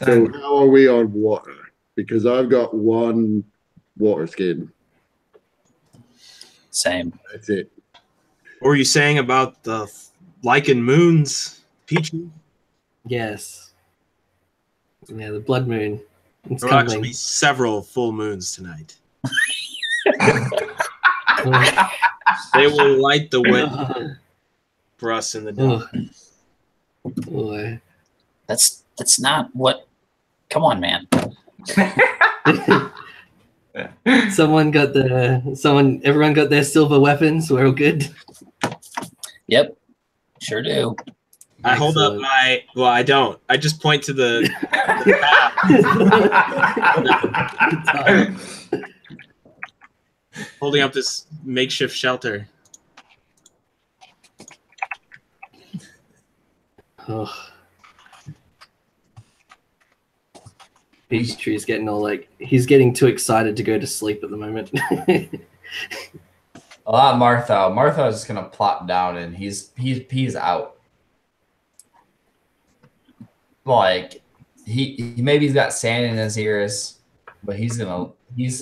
So how are we on water? Because I've got one water skin. Same. That's it. What were you saying about the lichen moons, Peachy? Yes. Yeah, the blood moon. It's There will coming. actually be several full moons tonight. They will light the way for us in the dark. Boy. That's not what. Come on, man. Everyone got their silver weapons. We're all good. Yep, sure do. I hold up Excellent. my. Well, I don't. I just point to the holding up this makeshift shelter. Oh. Peachtree's getting all he's getting too excited to go to sleep at the moment. A lot of Martha. Martha is just gonna plop down and he's out. Like maybe he's got sand in his ears, but he's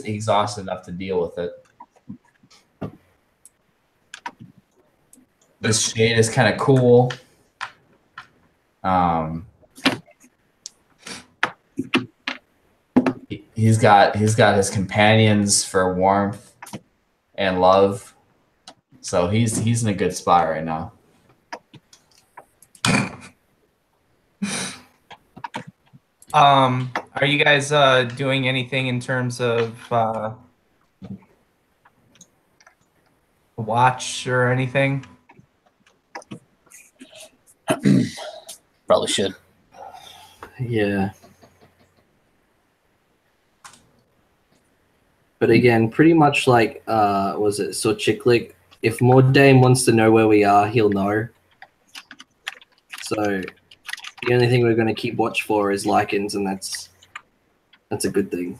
exhausted enough to deal with it. This shade is kind of cool. He's got his companions for warmth and love, so he's in a good spot right now. Are you guys doing anything in terms of watch or anything? Probably should. Yeah. But again, pretty much like was it so Chicklick? If Mordain wants to know where we are, he'll know. So the only thing we're going to keep watch for is lichens, and that's a good thing.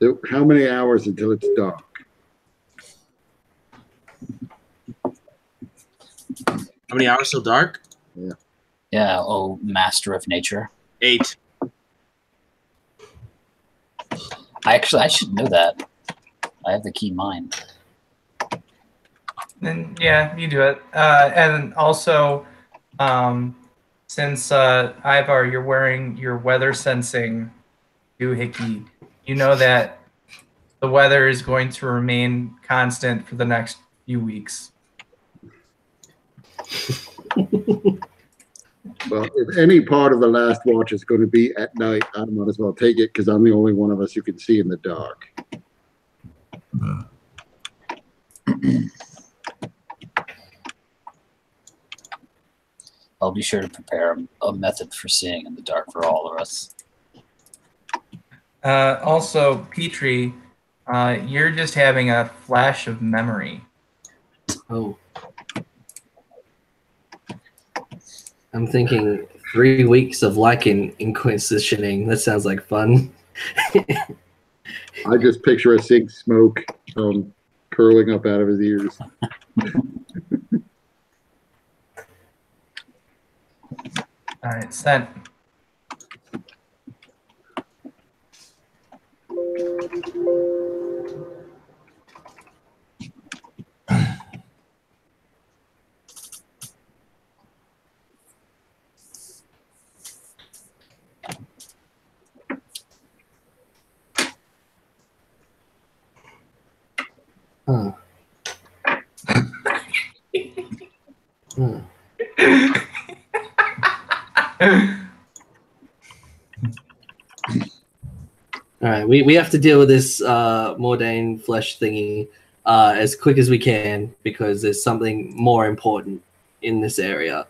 So how many hours until it's dark? How many hours till dark? Yeah. Oh, master of nature. 8. I should know that. I have the keen mind. Then yeah, you do it. And also, since Ivar, you're wearing your weather sensing doohickey, you know that the weather is going to remain constant for the next few weeks. Well, if any part of the last watch is going to be at night, I might as well take it because I'm the only one of us who can see in the dark. I'll be sure to prepare a method for seeing in the dark for all of us. Also, Petrie, you're just having a flash of memory. Oh. I'm thinking 3 weeks of lichen inquisitioning. That sounds like fun. I just picture a sink smoke curling up out of his ears. All right, sent. Huh. Huh. All right, we have to deal with this Mordain flesh thingy. as quick as we can because there's something more important in this area.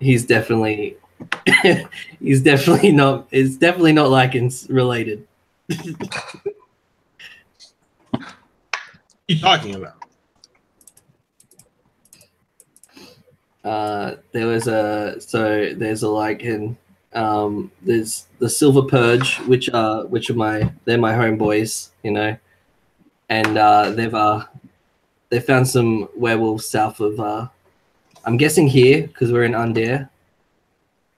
He's definitely not. It's definitely not Lycans related. What are you talking about? There's a Lycan. There's the Silver Purge, which are they're my homeboys, you know, and they found some werewolves south of I'm guessing here because we're in Undair.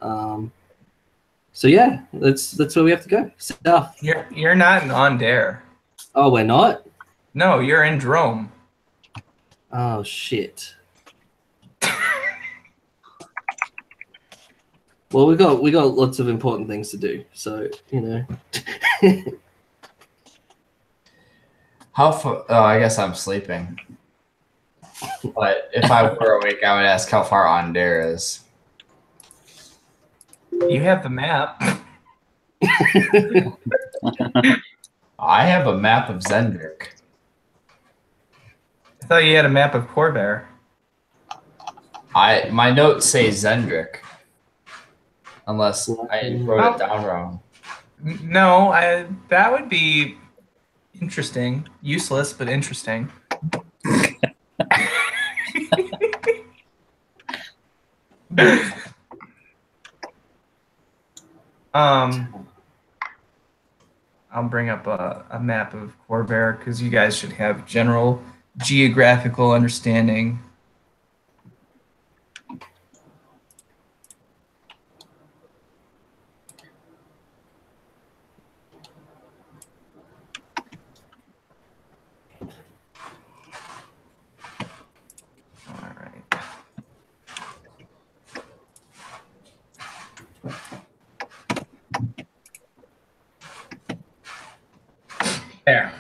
So yeah, that's where we have to go. South. You're not in Ondair. Oh, we're not? No, you're in Drome. Oh shit. Well, we got lots of important things to do, so you know. How far? Oh, I guess I'm sleeping. But if I were awake, I would ask how far Ondair is. You have the map. I have a map of Zendrick. I thought you had a map of Corvair. My notes say Zendrick. Unless I wrote it down wrong. No, that would be interesting. Useless, but interesting. I'll bring up a map of Corvair because you guys should have general geographical understanding. There.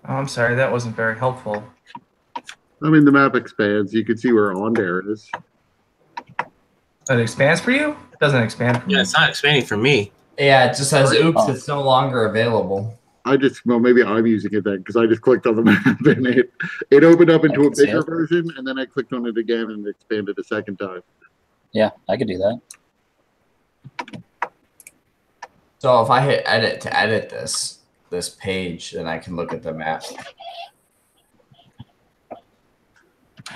Oh, I'm sorry, that wasn't very helpful. I mean, the map expands. You can see where Ondair is. It expands for you? It doesn't expand for me. Yeah, it's not expanding for me. Yeah, it just says, oops, it's no longer available. Maybe I'm using it then because I just clicked on the map and it opened up into a bigger version, and then I clicked on it again and it expanded a second time. Yeah, I could do that. So if I hit edit to edit this page, then I can look at the map.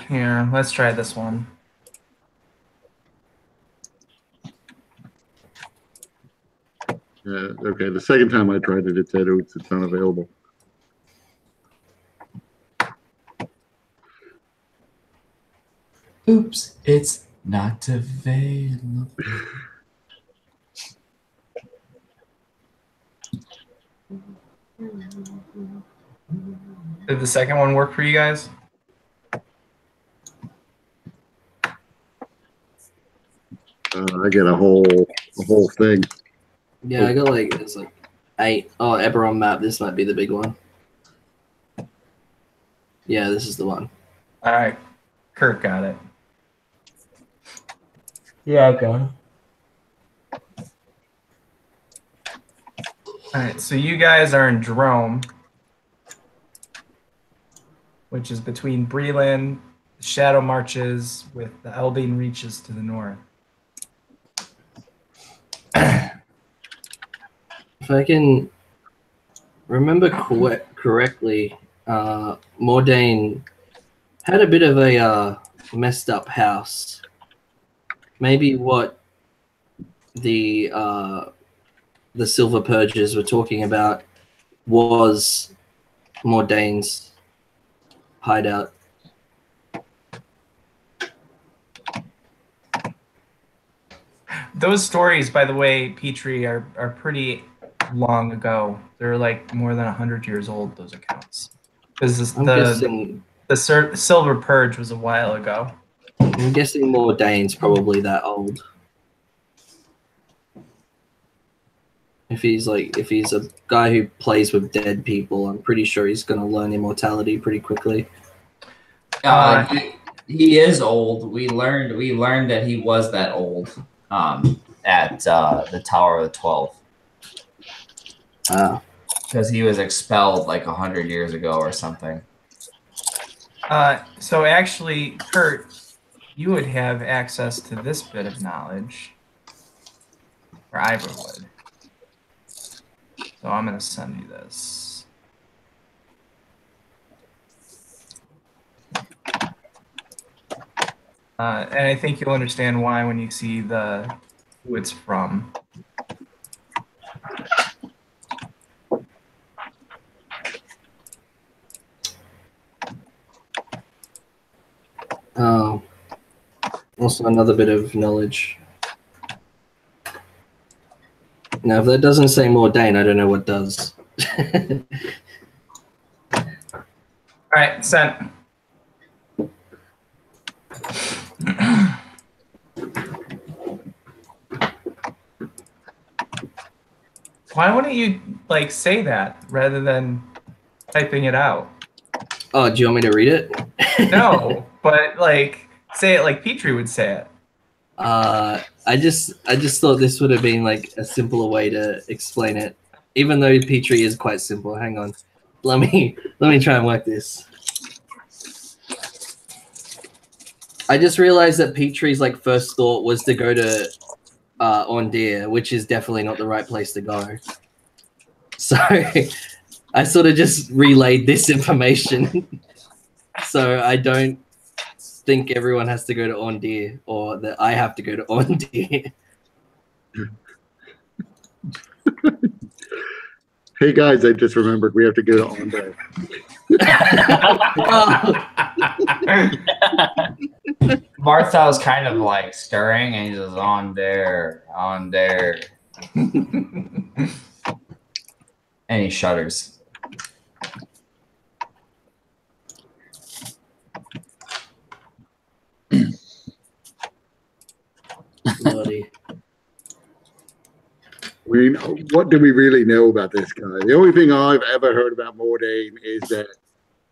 Here, let's try this one. Okay, the second time I tried it, it said, oops, it's not available. Oops, it's not available. Did the second one work for you guys? I get a whole thing. Yeah, I got it's like 8. Oh, Eberron map. This might be the big one. Yeah, this is the one. All right, Kirk got it. Yeah, I got it. All right, so you guys are in Drome, which is between Breland, Shadow Marches, with the Elbane Reaches to the north. If I can remember correctly, Mordain had a bit of a messed up house. Maybe what the Silver Purges were talking about was Mordain's hideout. Those stories, by the way, Petrie, are pretty long ago. They're like more than 100 years old, those accounts. Because the Silver Purge was a while ago. I'm guessing Mordain's probably that old. If he's a guy who plays with dead people, I'm pretty sure he's gonna learn immortality pretty quickly. He is old. We learned that he was that old at the Tower of the 12. Because he was expelled like 100 years ago or something. So actually, Kurt, you would have access to this bit of knowledge, or Ivor would. So I'm going to send you this. And I think you'll understand why when you see who it's from. Also another bit of knowledge. Now, if that doesn't say Mordain, I don't know what does. All right, sent. Why wouldn't you like say that rather than typing it out? Oh, do you want me to read it? No, but like say it like Petrie would say it. I just thought this would have been like a simpler way to explain it, even though Petrie is quite simple. Hang on, let me try and work this. I just realized that Petrie's like first thought was to go to Ondir, which is definitely not the right place to go. So I sort of just relayed this information, so I don't think everyone has to go to Ondir, or that I have to go to Ondir. Hey guys, I just remembered we have to go to Ondir. Martha's kind of like stirring, and he's just on there, and he shudders. Bloody. What do we really know about this guy? The only thing I've ever heard about Mordain is that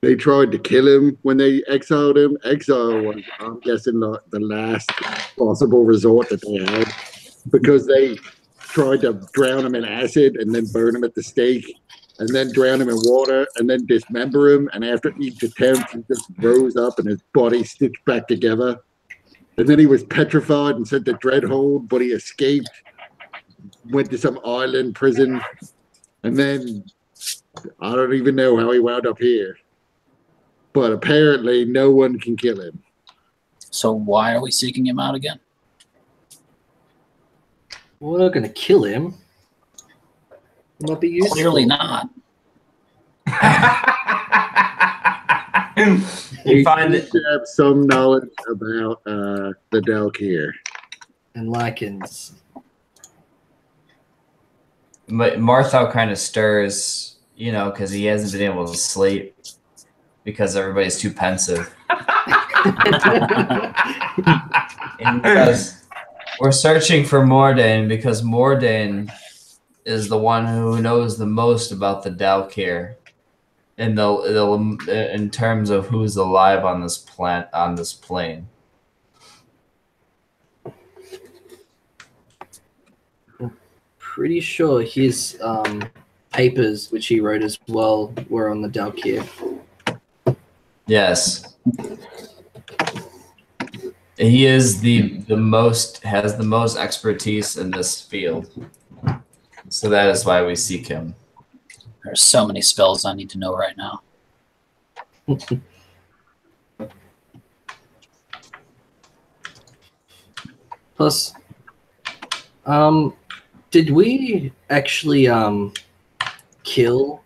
they tried to kill him when they exiled him. Exile was, I'm guessing, the last possible resort that they had, because they tried to drown him in acid and then burn him at the stake, and then drown him in water and then dismember him. And after each attempt, he just rose up and his body stitched back together. And then he was petrified and sent to Dreadhold, but he escaped, went to some island prison, and then I don't even know how he wound up here. But apparently no one can kill him. So why are we seeking him out again? We're not going to kill him. It might be useful. Clearly not. You find that you have some knowledge about the Dalkir and lichens. But Martha kind of stirs, because he hasn't been able to sleep because everybody's too pensive. And because we're searching for Mordain, because Mordain is the one who knows the most about the Dalkir. In terms of who's alive on this plane. Pretty sure his papers, which he wrote as well, were on the Dalkir. Yes. He is has the most expertise in this field. So that is why we seek him. There's so many spells I need to know right now. Plus, did we actually kill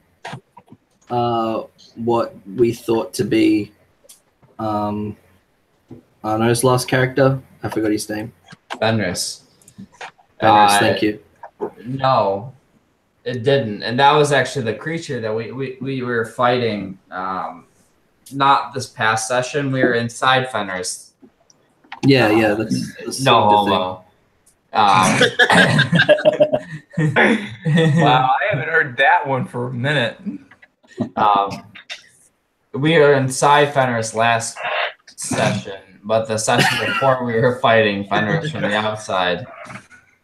what we thought to be Arno's last character? I forgot his name. Fenris. Fenris, thank you. No, it didn't. And that was actually the creature that we were fighting. Not this past session. We were inside Fenris. Yeah, that's no homo. Um, Wow, I haven't heard that one for a minute. We were inside Fenris last session, but the session before we were fighting Fenris from the outside.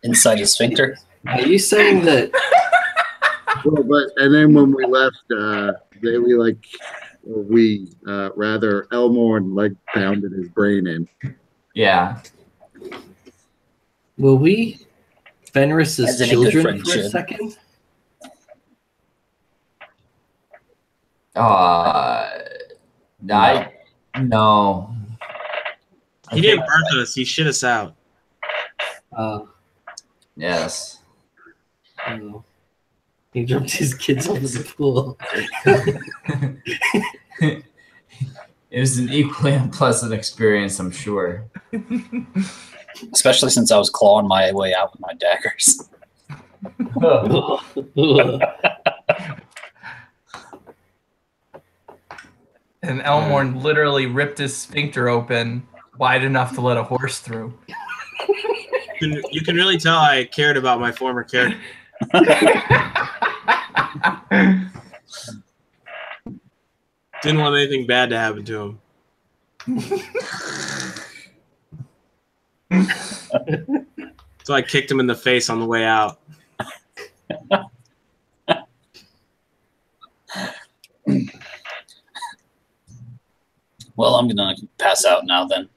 Inside his sphincter. Are you saying that? Well, and then when we left, rather Elmorn like pounded his brain in. Yeah. Were we Fenris's As any good children friend for a should. second? No. He didn't birth us. He shit us out. Yes. Oh. He dropped his kids onto the pool. It was an equally unpleasant experience, I'm sure. Especially since I was clawing my way out with my daggers. And Elmorn literally ripped his sphincter open wide enough to let a horse through. You can really tell I cared about my former character. Didn't want anything bad to happen to him. So I kicked him in the face on the way out. Well, I'm gonna pass out now then.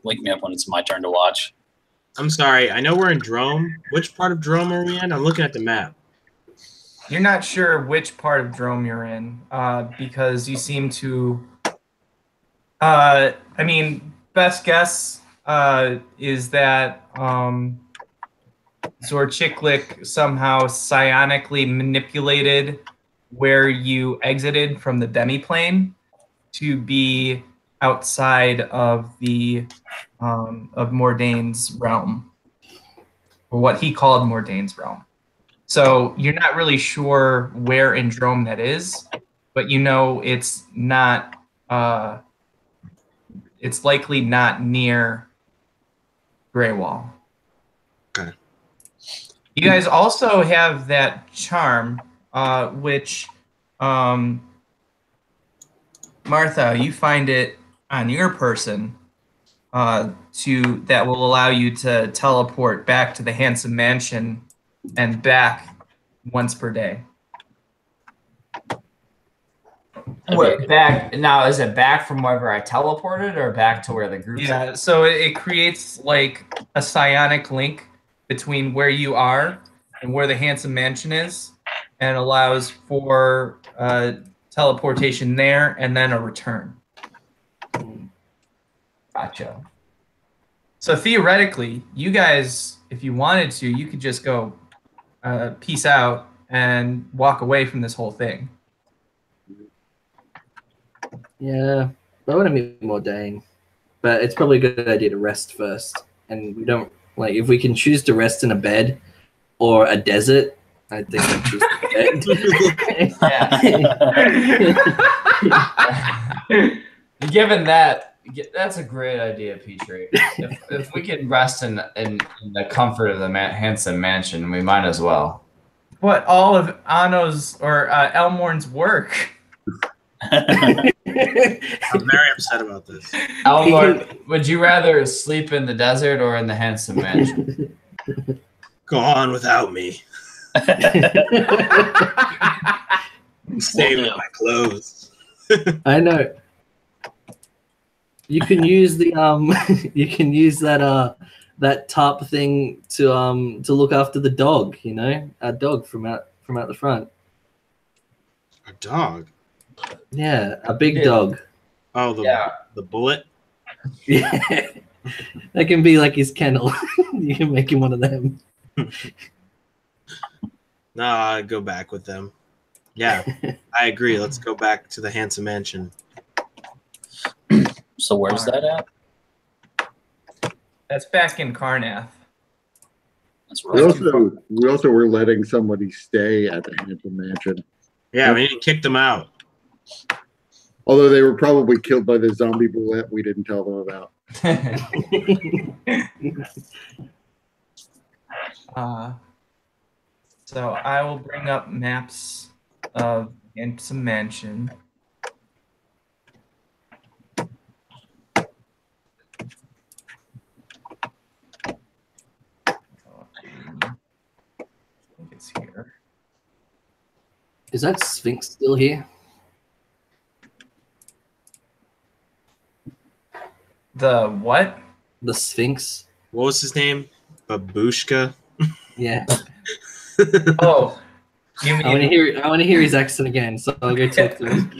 Wake me up when it's my turn to watch. I'm sorry. I know we're in Drome. Which part of Drome are we in? I'm looking at the map. You're not sure which part of Drome you're in, because you seem to. I mean, best guess is that Zorchiklik somehow psionically manipulated where you exited from the demiplane to be outside of the of Mordane's realm, or what he called Mordane's realm. So you're not really sure where in Drome that is, but you know it's not. It's likely not near Greywall. Okay. You guys also have that charm, which, Martha, you find it on your person, that will allow you to teleport back to the Handsome Mansion and back once per day. Wait, back now? Is it back from wherever I teleported, or back to where the group's Yeah, at? so it creates like a psionic link between where you are and where the Handsome Mansion is, and allows for teleportation there and then a return. Gotcha. So theoretically, you guys, if you wanted to, you could just go peace out and walk away from this whole thing. Yeah, I want to meet Mordain, but it's probably a good idea to rest first. And we don't like if we can choose to rest in a bed or a desert. I think I'd choose the bed. Given that, that's a great idea, Petrie. If we can rest in the comfort of the Handsome Mansion, we might as well. But all of Anno's or Elmorn's work. I'm very upset about this. Elmorn, would you rather sleep in the desert or in the Handsome Mansion? Go on without me. Stay with my clothes. I know. You can use the you can use that tarp thing to look after the dog, you know? A dog from out the front. A dog? Yeah, a big dog. Oh, the bullet? Yeah. That can be like his kennel. You can make him one of them. No, I'd go back with them. Yeah, I agree. Let's go back to the Handsome Mansion. So where's that at? That's back in Karnath. That's We right. also were letting somebody stay at the Handsome Mansion. Yeah, we didn't kick them out. Although they were probably killed by the zombie bullet we didn't tell them about. So I will bring up maps of Handsome Mansion. I think it's here. Is that Sphinx still here? The what? The Sphinx? What was his name? Babushka. Yeah. Oh, you I want to hear his accent again, so I'll go talk to him.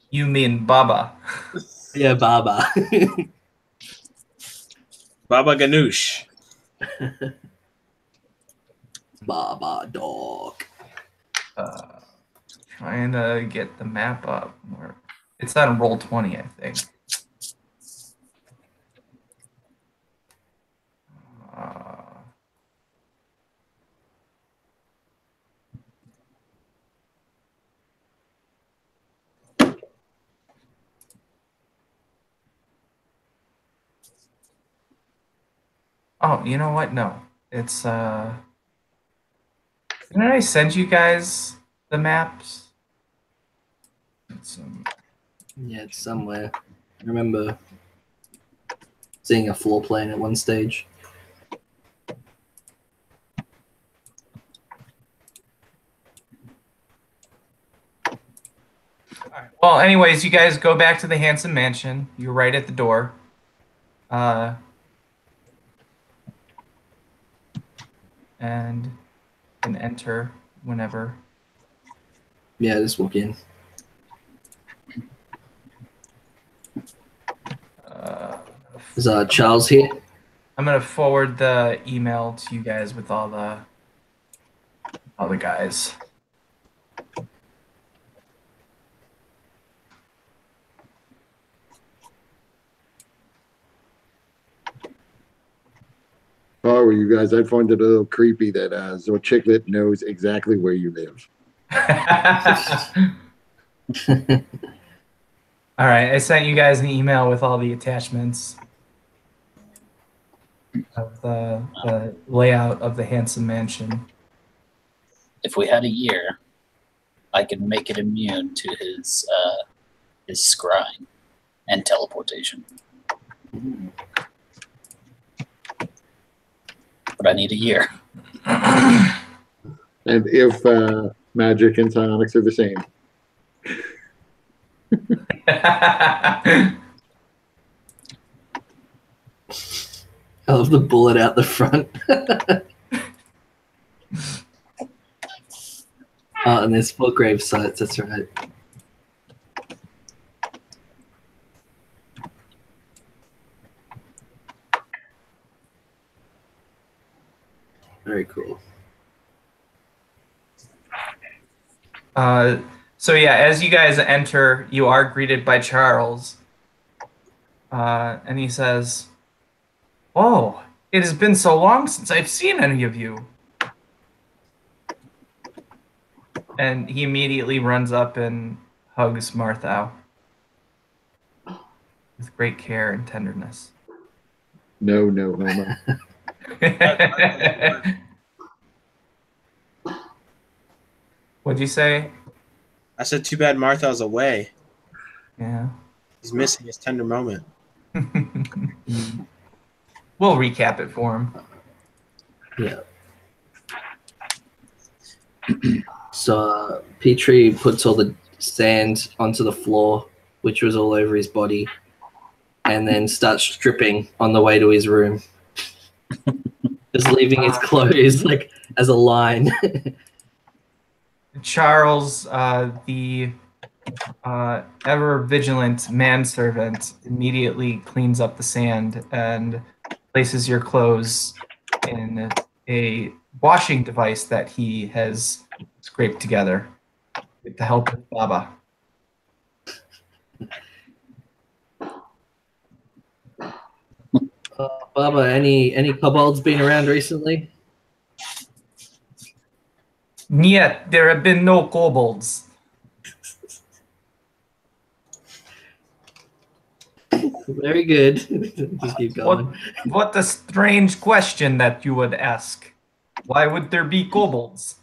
You mean Baba? Yeah, Baba. Baba Ganoush. Baba dog. Trying to get the map up. It's on Roll20, I think. Oh, you know what? No. It's didn't I send you guys the maps? Yeah, it's somewhere. I remember seeing a floor plan at one stage. Alright. Well, anyways, you guys go back to the Handsome Mansion. You're right at the door. And can enter whenever. Yeah, just walk in. Is Charles here? I'm gonna forward the email to you guys with all the guys. If I were you guys, I'd find it a little creepy that Zorchiclet knows exactly where you live. All right, I sent you guys an email with all the attachments of the layout of the Handsome Mansion. If we had a year, I could make it immune to his scrying and teleportation. But I need a year. And if magic and psionics are the same. I love the bullet out the front. And there's 4 grave sites, that's right. Very cool. So yeah, as you guys enter, you are greeted by Charles. And he says, "Oh, it has been so long since I've seen any of you." And he immediately runs up and hugs Martha with great care and tenderness. No, homo. What'd you say? I said, too bad Martha's away. Yeah. He's missing his tender moment. We'll recap it for him. Yeah. So Petrie puts all the sand onto the floor, which was all over his body, and then starts stripping on the way to his room. Just leaving his clothes like as a line. Charles, the ever vigilant manservant, immediately cleans up the sand and places your clothes in a washing device that he has scraped together with the help of Baba. Baba, any kobolds been around recently? Yet there have been no kobolds. Very good. Just keep going. What a strange question that you would ask. Why would there be kobolds?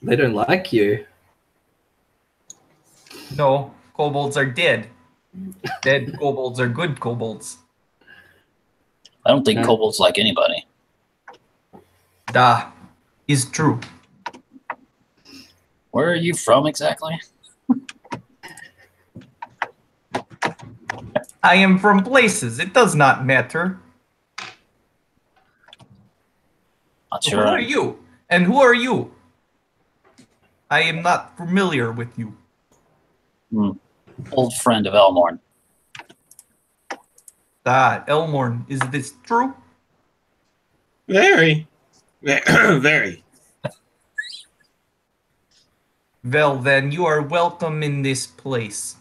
They don't like you. No, kobolds are dead. Dead kobolds are good kobolds. I don't think Okay. kobolds like anybody. Da is true. Where are you from exactly? I am from places. It does not matter. Not Who sure. are you? And who are you? I am not familiar with you. Old friend of Elmorn. Elmorn, is this true? Very. Very. Well, then you are welcome in this place.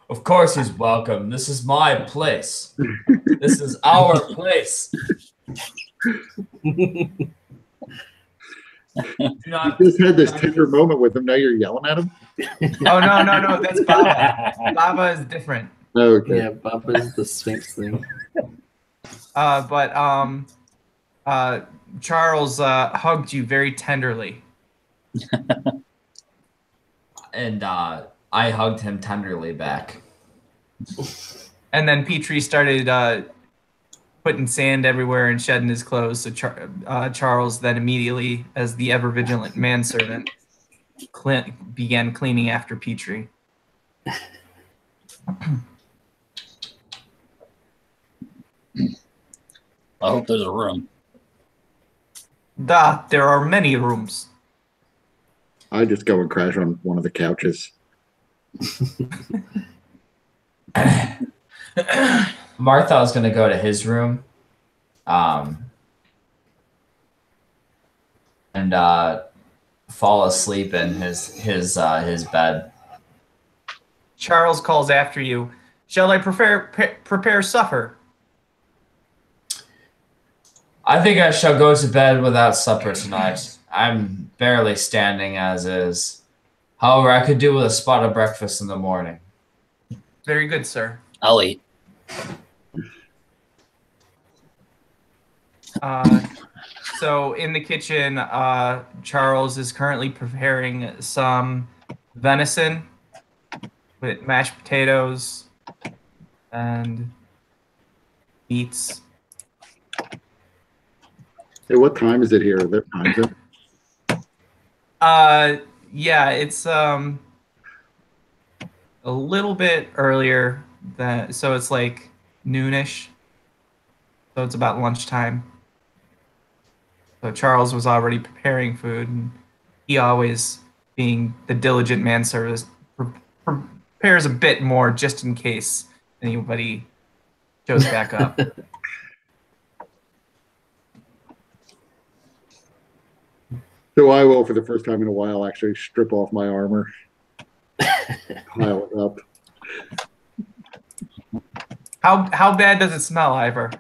Of course he's welcome. This is my place. This is our place. Do not, You just had this tender moment with him. Now you're yelling at him. Oh, no. That's Baba. Baba is different. Okay. Yeah, Baba's the Sphinx thing. Charles hugged you very tenderly. and I hugged him tenderly back. And then Petrie started putting sand everywhere and shedding his clothes. So Charles then immediately, as the ever-vigilant manservant, began cleaning after Petrie. I hope there's a room. There are many rooms. I just go and crash on one of the couches. Martha was going to go to his room and fall asleep in his bed. Charles calls after you. Shall I prepare supper? I think I shall go to bed without supper tonight. I'm barely standing as is. However, I could do with a spot of breakfast in the morning. Very good, sir. I'll eat. So in the kitchen, Charles is currently preparing some venison with mashed potatoes and beets. Hey, what time is it here? Is there time zone? Yeah, it's a little bit earlier so it's like noonish. So it's about lunchtime. So Charles was already preparing food, and he always, being the diligent manservant, prepares a bit more just in case anybody shows back up. So I will, for the first time in a while, actually strip off my armor, pile it up. How bad does it smell, Ivor?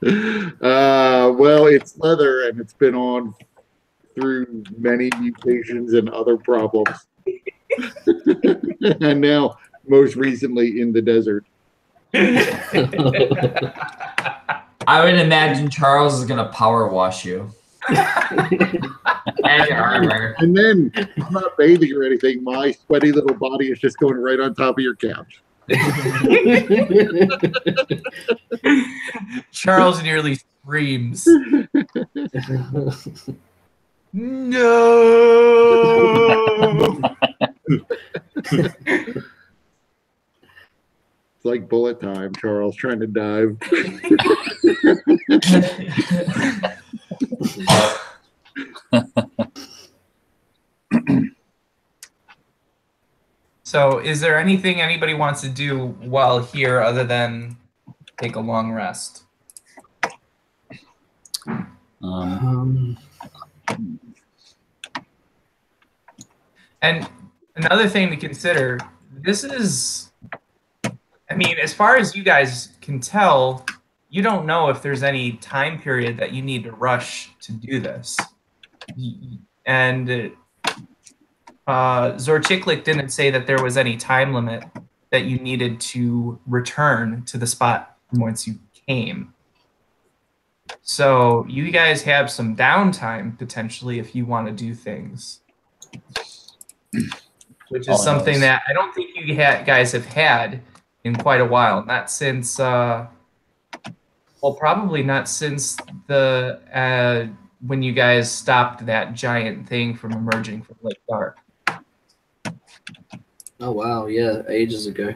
Well, it's leather, and it's been on through many mutations and other problems. And now, most recently, in the desert. I would imagine Charles is going to power wash you. And your armor. And then, I'm not bathing or anything. My sweaty little body is just going right on top of your couch. Charles nearly screams. No! It's like bullet time. Charles trying to dive. So, is there anything anybody wants to do while here other than take a long rest? And another thing to consider, this is, I mean, as far as you guys can tell, you don't know if there's any time period that you need to rush to do this. And Zorchiklik didn't say that there was any time limit that you needed to return to the spot from whence you came. So you guys have some downtime potentially if you want to do things, which is something that I don't think you guys have had in quite a while. Not since, well, probably not since the when you guys stopped that giant thing from emerging from Lake Dark. Oh wow, yeah, ages ago.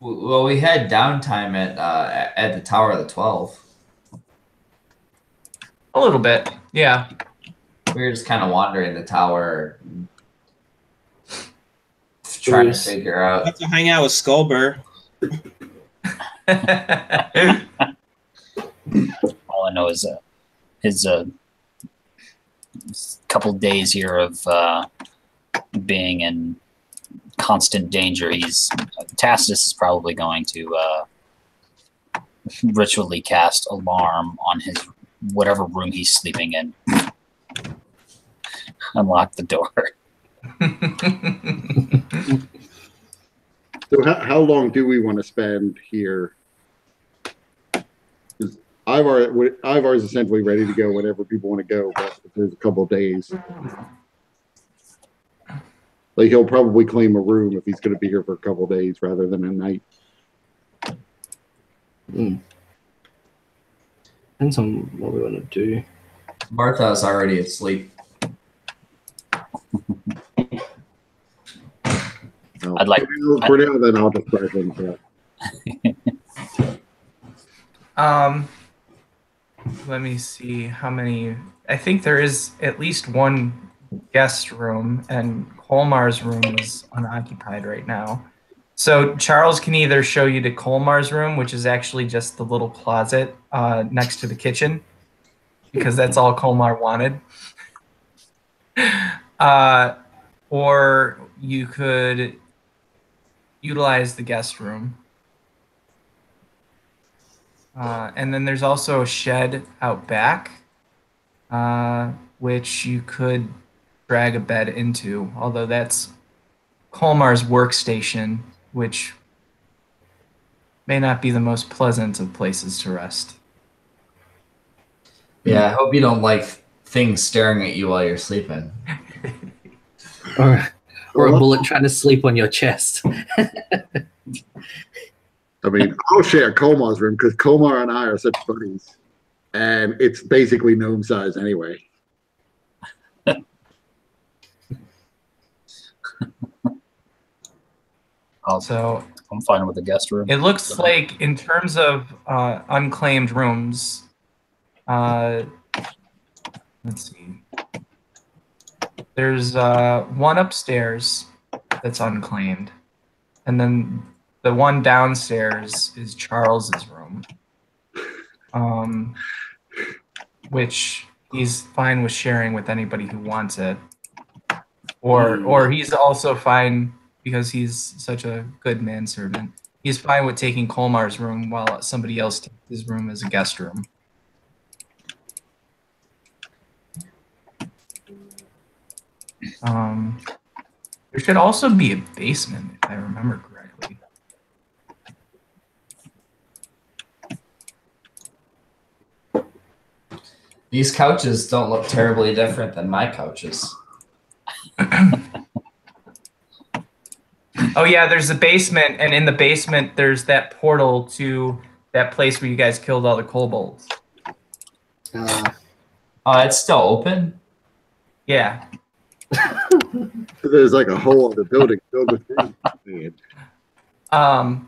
Well, we had downtime at the Tower of the 12. A little bit, yeah. We were just kind of wandering the tower, trying to figure out. Have to hang out with Skullbur. All I know is his couple days here of being in constant danger. Tacitus is probably going to ritually cast alarm on his whatever room he's sleeping in. Unlock the door. So how long do we want to spend here? Ivar's essentially ready to go whenever people want to go, but if there's a couple of days. Like he'll probably claim a room if he's going to be here for a couple of days rather than a night. Depends on what we want to do. Martha's already asleep. No. I'd like. For now, then I'll just start him. Let me see how many. I think there is at least one guest room, and Colmar's room is unoccupied right now. So Charles can either show you to Colmar's room, which is actually just the little closet next to the kitchen, because that's all Colmar wanted. Or you could utilize the guest room. And then there's also a shed out back, which you could drag a bed into, although that's Colmar's workstation, which may not be the most pleasant of places to rest. Yeah, I hope you don't like things staring at you while you're sleeping. Or a bullet trying to sleep on your chest. I mean, I'll share Colmar's room because Colmar and I are such buddies, and it's basically gnome size anyway. So I'm fine with the guest room. it looks like in terms of unclaimed rooms, let's see. There's one upstairs that's unclaimed, and then the one downstairs is Charles's room, which he's fine with sharing with anybody who wants it, or he's also fine because he's such a good manservant. He's fine with taking Colmar's room while somebody else takes his room as a guest room. There should also be a basement, if I remember correctly. These couches don't look terribly different than my couches. Oh yeah, there's a basement, and in the basement there's that portal to that place where you guys killed all the kobolds. It's still open? Yeah. There's like a hole in the building filled with food. And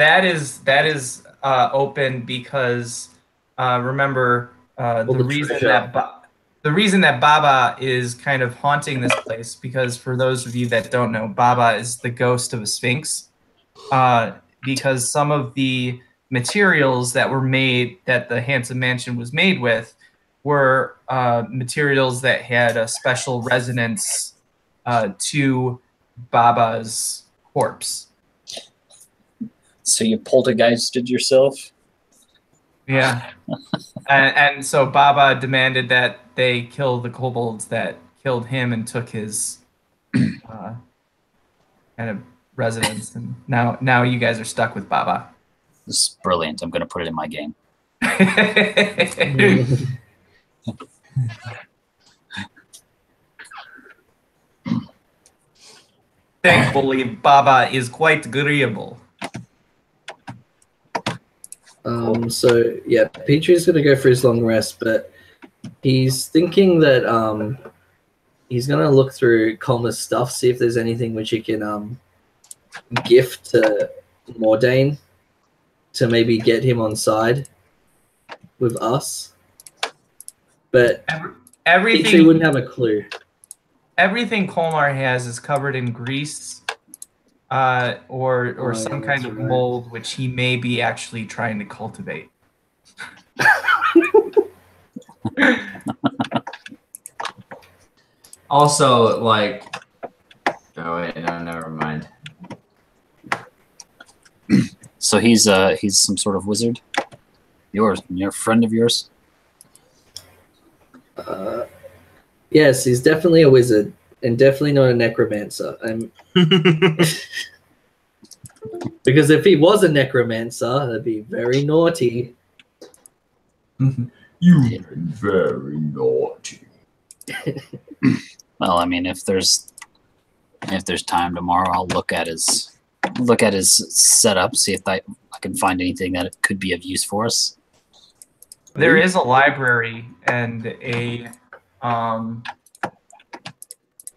that is open because remember the reason that Baba is kind of haunting this place, because for those of you that don't know, Baba is the ghost of a sphinx, because some of the materials that were made, that the Handsome Mansion was made with, were materials that had a special resonance to Baba's corpse. So you poltergeisted yourself? Yeah. and so Baba demanded that they kill the kobolds that killed him and took his kind of residents, and now you guys are stuck with Baba. This is brilliant. I'm going to put it in my game. Thankfully, Baba is quite agreeable. So yeah, Petrie's gonna go for his long rest, but he's thinking that he's gonna look through Colmer's stuff, see if there's anything which he can gift to Mordain to maybe get him on side with us. But Petrie wouldn't have a clue. Everything Colmar has is covered in grease or some kind of mold, which he may be actually trying to cultivate. Also, like, oh wait, no, never mind. So he's some sort of wizard. Your friend of yours? Yes, he's definitely a wizard, and definitely not a necromancer. Because if he was a necromancer, that'd be very naughty. You very naughty. Well, I mean, if there's time tomorrow, I'll look at his setup, see if I can find anything that could be of use for us. There is a library and a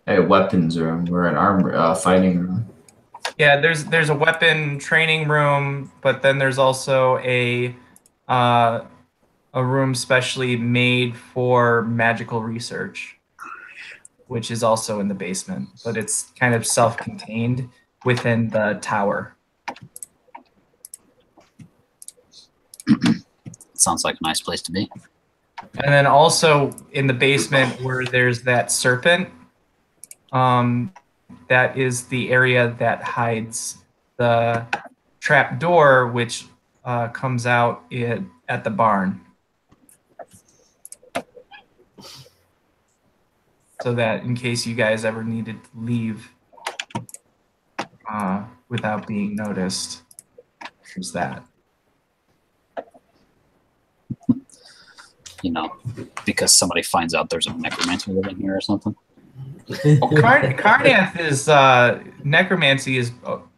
weapons room. We're an arm fighting room. Yeah, there's a weapon training room, but then there's also a room specially made for magical research, which is also in the basement, but it's kind of self-contained within the tower. Sounds like a nice place to be. And then also in the basement where there's that serpent, that is the area that hides the trap door, which comes out at the barn. So that in case you guys ever needed to leave without being noticed, there's that. You know, because somebody finds out there's a necromancer living here or something. Well, Karnath is necromancy is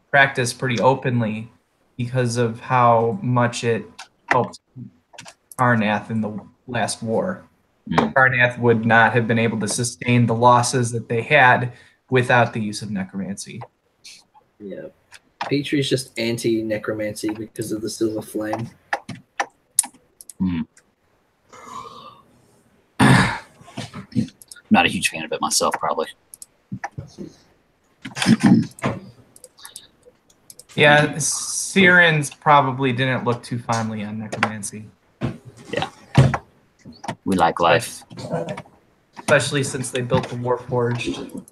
practiced pretty openly because of how much it helped Karnath in the last war. Karnath would not have been able to sustain the losses that they had without the use of necromancy. Yeah, Petrie's just anti-necromancy because of the silver flame. Not a huge fan of it myself, probably. Yeah, Sirens probably didn't look too fondly on necromancy. Yeah. We like life. Especially since they built the Warforged.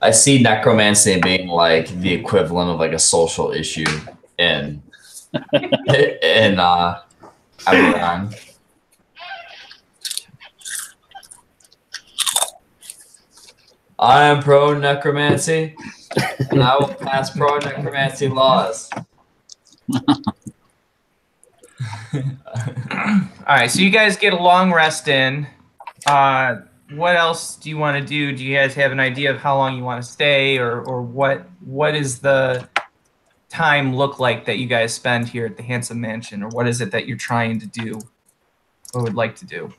I see necromancy being like the equivalent of like a social issue in Iran. I am pro necromancy, and I will pass pro necromancy laws. All right, so you guys get a long rest in. What else do you want to do? Do you guys have an idea of how long you want to stay, or what is the time look like that you guys spend here at the Handsome Mansion, or what is it that you're trying to do or would like to do?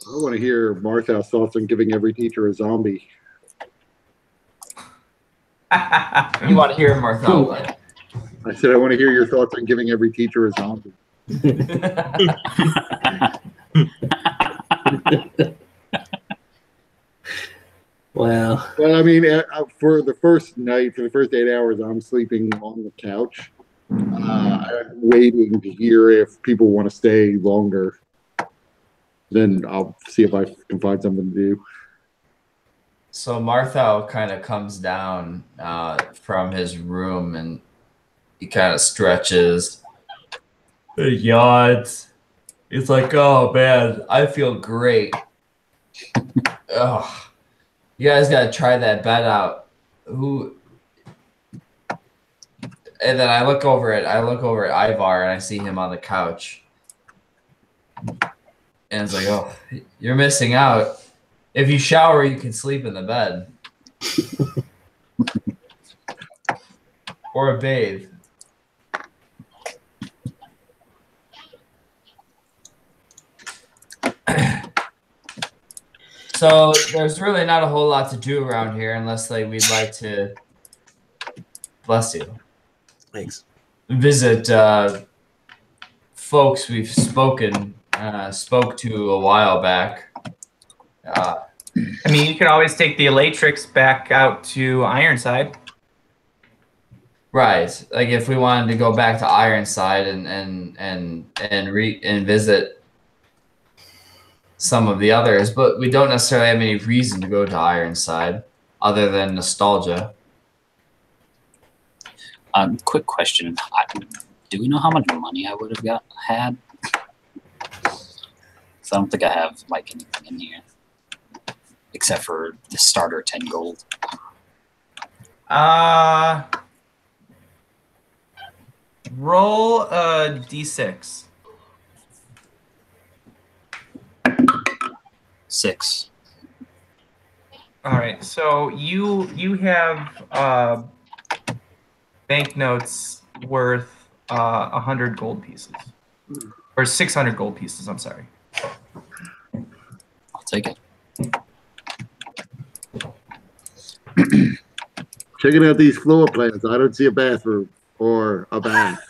I want to hear Martha's thoughts on giving every teacher a zombie. You want to hear Martha? What? I said I want to hear your thoughts on giving every teacher a zombie. Well, I mean, for the first night, for the first 8 hours, I'm sleeping on the couch, waiting to hear if people want to stay longer. Then I'll see if I can find something to do. So Martha kind of comes down from his room and he kind of stretches. He yawns. He's like, "Oh man, I feel great." Ugh. You guys gotta try that bet out. Who? And then I look over at Ivar and I see him on the couch. And it's like, oh, you're missing out. If you shower, you can sleep in the bed. Or bathe. So there's really not a whole lot to do around here unless we'd like to, bless you. Thanks. Visit folks we've spoke to a while back. I mean, you could always take the Elatrix back out to Ironside. Right. Like if we wanted to go back to Ironside and visit some of the others, but we don't necessarily have any reason to go to Ironside other than nostalgia. Quick question. Do we know how much money I would have had? So I don't think I have like anything in here. Except for the starter 10 gold. Roll a d6. 6. All right, so you have banknotes worth 100 gold pieces, or 600 gold pieces. I'm sorry. I'll take it. Checking out these floor plans, I don't see a bathroom or a bath.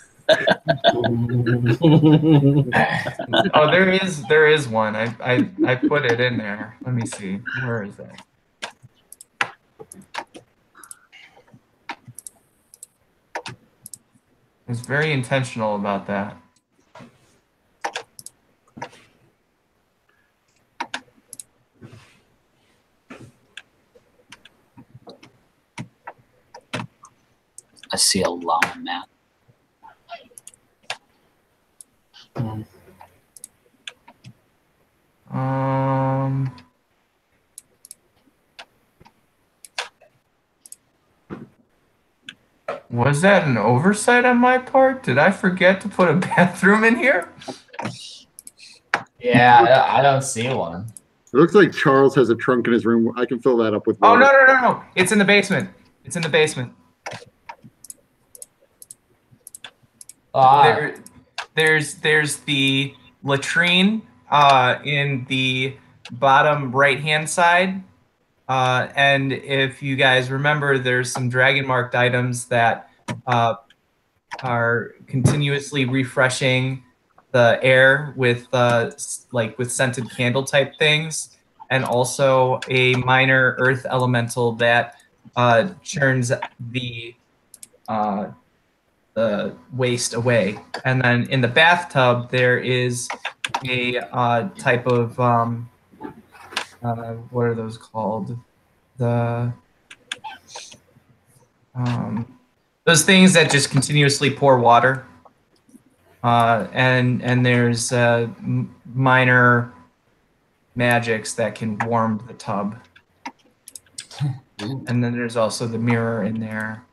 Oh, there is one. I put it in there. Let me see. Where is that? I was very intentional about that. I see a llama mat. Was that an oversight on my part? Did I forget to put a bathroom in here? Yeah, I don't see one. It looks like Charles has a trunk in his room. I can fill that up with Oh, water. no. It's in the basement. It's in the basement. There's the latrine in the bottom right-hand side. And if you guys remember, there's some dragon-marked items that are continuously refreshing the air with with scented candle type things, and also a minor earth elemental that churns the waste away. And then in the bathtub, there is a type of what are those called? Those things that just continuously pour water. And there's minor magics that can warm the tub. And then there's also the mirror in there.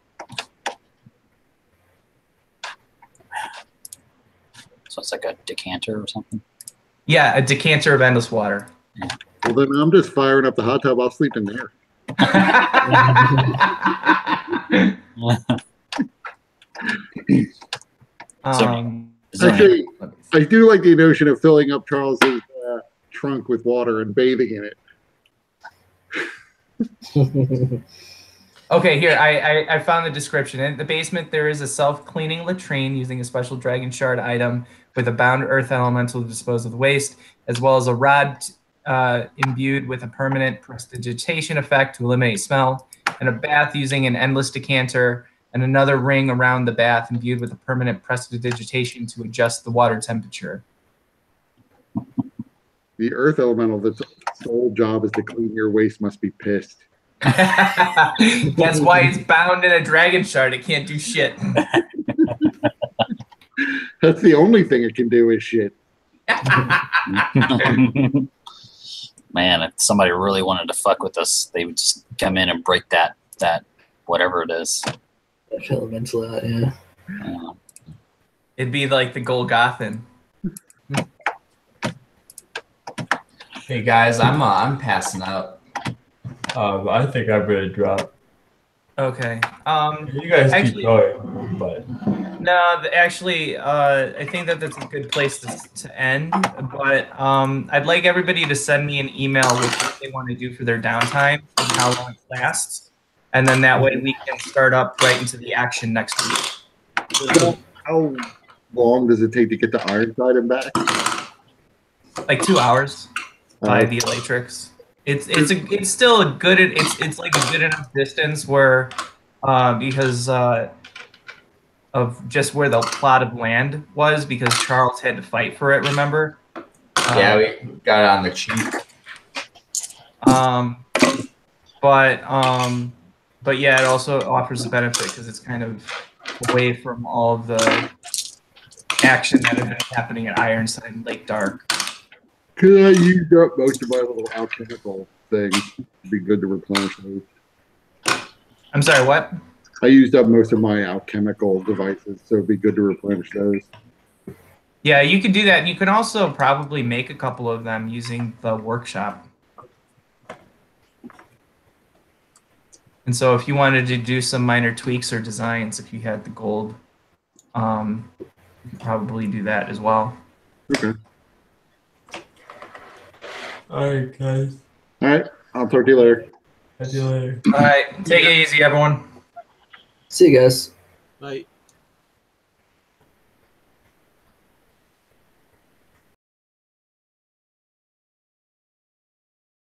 So it's like a decanter or something? Yeah, a decanter of endless water. Yeah. Well, then I'm just firing up the hot tub. I'll sleep in there. Actually, I do like the notion of filling up Charles's trunk with water and bathing in it. Okay, here, I found the description. In the basement, there is a self-cleaning latrine using a special dragon shard item with a bound earth elemental to dispose of the waste, as well as a rod imbued with a permanent prestidigitation effect to eliminate smell, and a bath using an endless decanter, and another ring around the bath imbued with a permanent prestidigitation to adjust the water temperature. The earth elemental, that's sole job is to clean your waste, must be pissed. That's why it's bound in a dragon shard. It can't do shit. That's the only thing it can do is shit. Man, if somebody really wanted to fuck with us, they would just come in and break that whatever it is. That elemental out, yeah. It'd be like the Golgothan. Hey guys, I'm passing out. I think I'm gonna drop. Okay. You guys actually, keep going, but no, actually, I think that that's a good place to end. But I'd like everybody to send me an email with what they want to do for their downtime and how long it lasts, and then that way we can start up right into the action next week. So how long does it take to get to Ironside and back? Like 2 hours by the Elatrix. It's still a good. It's like a good enough distance where because of just where the plot of land was, because Charles had to fight for it. Remember? yeah, we got it on the cheap. But yeah, it also offers a benefit because it's kind of away from all of the action that had been happening at Ironside and Lake Dark. Could I use up most of my little alchemical things? It'd be good to replenish those. I'm sorry, what? I used up most of my alchemical devices, so it'd be good to replenish those. Yeah, you could do that, and you can also probably make a couple of them using the workshop. And so if you wanted to do some minor tweaks or designs, if you had the gold, you could probably do that as well. Okay. All right, guys. All right. I'll talk to you later. See you later. All right, take it easy, everyone. See you guys. Bye.